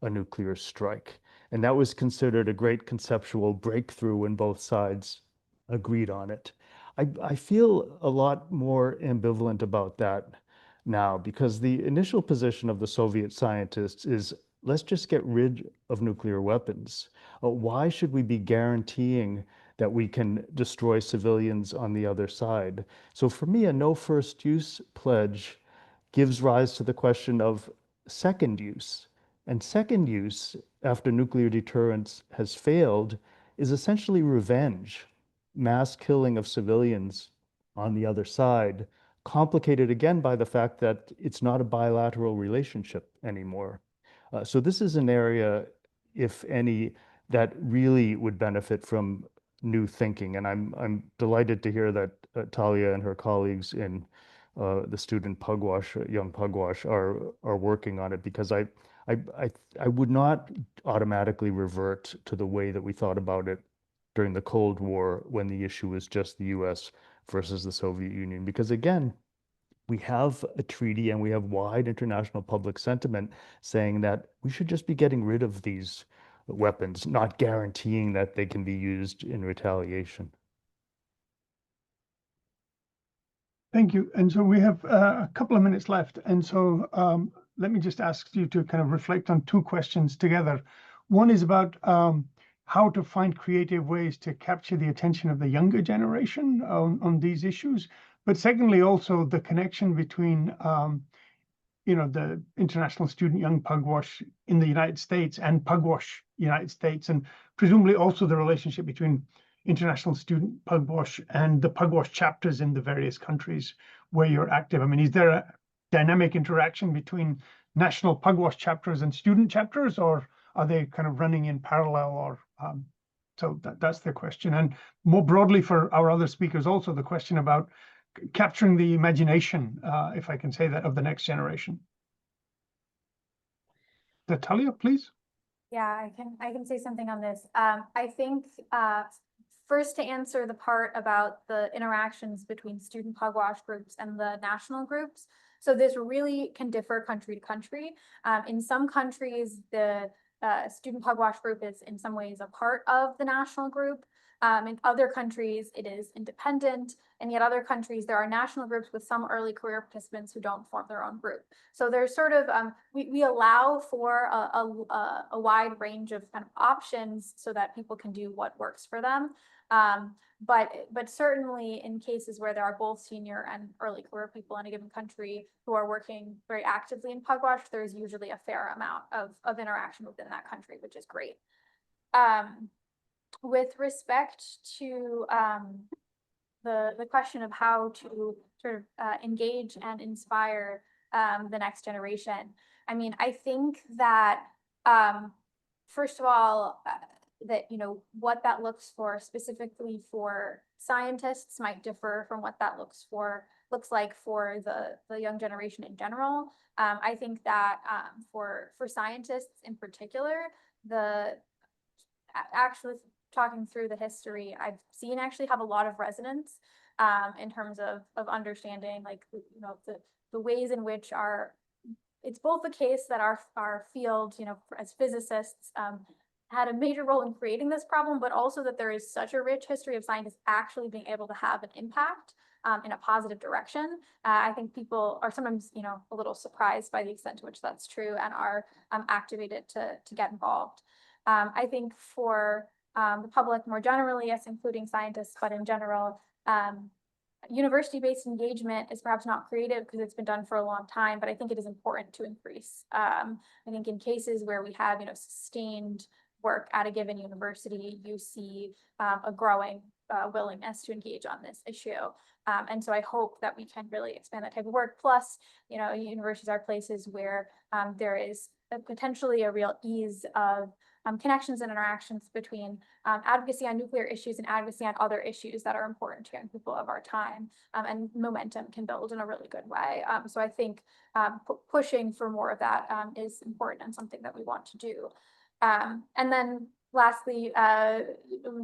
a nuclear strike. And that was considered a great conceptual breakthrough when both sides agreed on it. I feel a lot more ambivalent about that now, because the initial position of the Soviet scientists is, let's just get rid of nuclear weapons. Why should we be guaranteeing that we can destroy civilians on the other side? So for me, a no first use pledge gives rise to the question of second use. And second use, after nuclear deterrence has failed, is essentially revenge, mass killing of civilians on the other side, complicated again by the fact that it's not a bilateral relationship anymore. So this is an area, if any, that really would benefit from new thinking. And I'm delighted to hear that Talia and her colleagues in the student Pugwash, young Pugwash, are working on it, because I would not automatically revert to the way that we thought about it during the Cold War, when the issue was just the US versus the Soviet Union. Because again, we have a treaty and we have wide international public sentiment saying that we should just be getting rid of these weapons, not guaranteeing that they can be used in retaliation. Thank you. And so we have a couple of minutes left. And so let me just ask you to kind of reflect on two questions together. One is about how to find creative ways to capture the attention of the younger generation on these issues. But secondly, also the connection between the International Student Young Pugwash in the United States and Pugwash United States, and presumably also the relationship between International Student Pugwash and the Pugwash chapters in the various countries where you're active. I mean, is there a dynamic interaction between national Pugwash chapters and student chapters, or are they kind of running in parallel? Or so that's the question. And more broadly for our other speakers, also the question about capturing the imagination, if I can say that, of the next generation. Talia, please. Yeah, I can say something on this. I think first to answer the part about the interactions between student Pugwash groups and the national groups. So this really can differ country to country. In some countries, the student Pugwash group is in some ways a part of the national group. In other countries, it is independent. And yet other countries, there are national groups with some early career participants who don't form their own group. So there's sort of, we allow for a wide range of kind of options so that people can do what works for them. But certainly in cases where there are both senior and early career people in a given country who are working very actively in Pugwash, there's usually a fair amount of interaction within that country, which is great. With respect to the question of how to sort of engage and inspire the next generation, I mean, I think that first of all, that what that looks for specifically for scientists might differ from what that looks like for the young generation in general. I think that for scientists in particular, actually talking through the history, I've seen actually have a lot of resonance in terms of understanding like the ways in which it's both the case that our field, as physicists, had a major role in creating this problem, but also that there is such a rich history of scientists actually being able to have an impact in a positive direction. I think people are sometimes, a little surprised by the extent to which that's true and are activated to get involved. I think for the public more generally, yes, including scientists, but in general, university-based engagement is perhaps not creative because it's been done for a long time, but I think it is important to increase. I think in cases where we have, sustained work at a given university, you see a growing willingness to engage on this issue. And so I hope that we can really expand that type of work. Plus, universities are places where there is potentially a real ease of connections and interactions between advocacy on nuclear issues and advocacy on other issues that are important to young people of our time, and momentum can build in a really good way. So I think pushing for more of that is important and something that we want to do. And then lastly,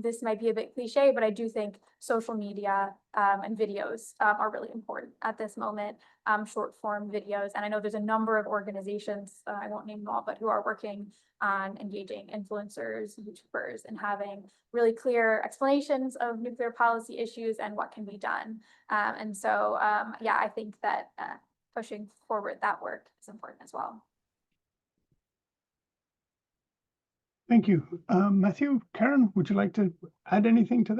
this might be a bit cliche, but I do think social media and videos are really important at this moment, short form videos. And I know there's a number of organizations, I won't name them all, but who are working on engaging influencers, YouTubers, and having really clear explanations of nuclear policy issues and what can be done. And so, yeah, I think that pushing forward that work is important as well. Thank you. Matthew, Karen, would you like to add anything to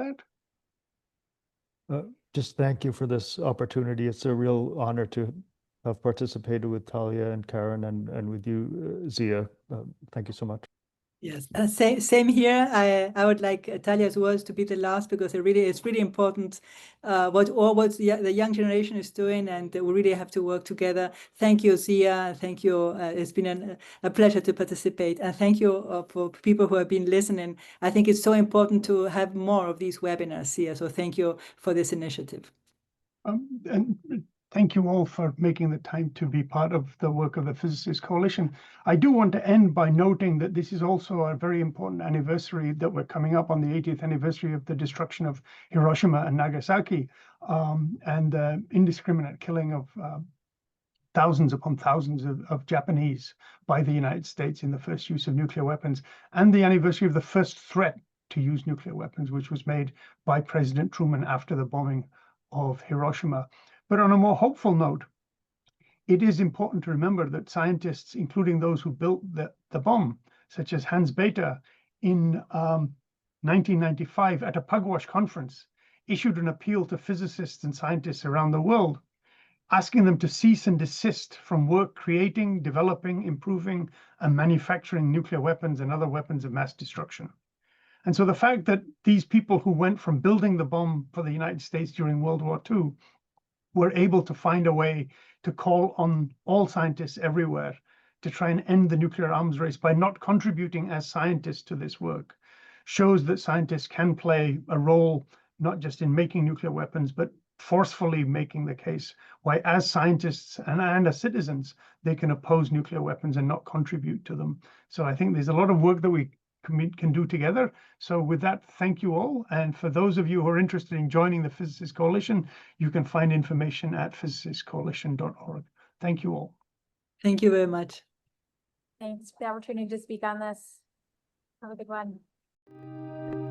that? Just thank you for this opportunity. It's a real honor to have participated with Talia and Karen and with you, Zia. Thank you so much. Yes, same here. I would like Talia's words to be the last because it's really important what the young generation is doing, and we really have to work together. Thank you, Zia. Thank you. It's been a pleasure to participate, and thank you for people who have been listening. I think it's so important to have more of these webinars, Zia. So thank you for this initiative. And thank you all for making the time to be part of the work of the Physicists Coalition. I do want to end by noting that this is also a very important anniversary that we're coming up on, the 80th anniversary of the destruction of Hiroshima and Nagasaki, and the indiscriminate killing of thousands upon thousands of Japanese by the United States in the first use of nuclear weapons, and the anniversary of the first threat to use nuclear weapons, which was made by President Truman after the bombing of Hiroshima. But on a more hopeful note, it is important to remember that scientists, including those who built the bomb, such as Hans Bethe, in 1995 at a Pugwash conference, issued an appeal to physicists and scientists around the world, asking them to cease and desist from work creating, developing, improving, and manufacturing nuclear weapons and other weapons of mass destruction. And so the fact that these people who went from building the bomb for the United States during World War II were able to find a way to call on all scientists everywhere to try and end the nuclear arms race by not contributing as scientists to this work shows that scientists can play a role not just in making nuclear weapons, but forcefully making the case why, as scientists and as citizens, they can oppose nuclear weapons and not contribute to them. So I think there's a lot of work that we can do together. So with that, thank you all. And for those of you who are interested in joining the Physicists Coalition, you can find information at physicistcoalition.org. Thank you all. Thank you very much. Thanks for the opportunity to speak on this. Have a good one.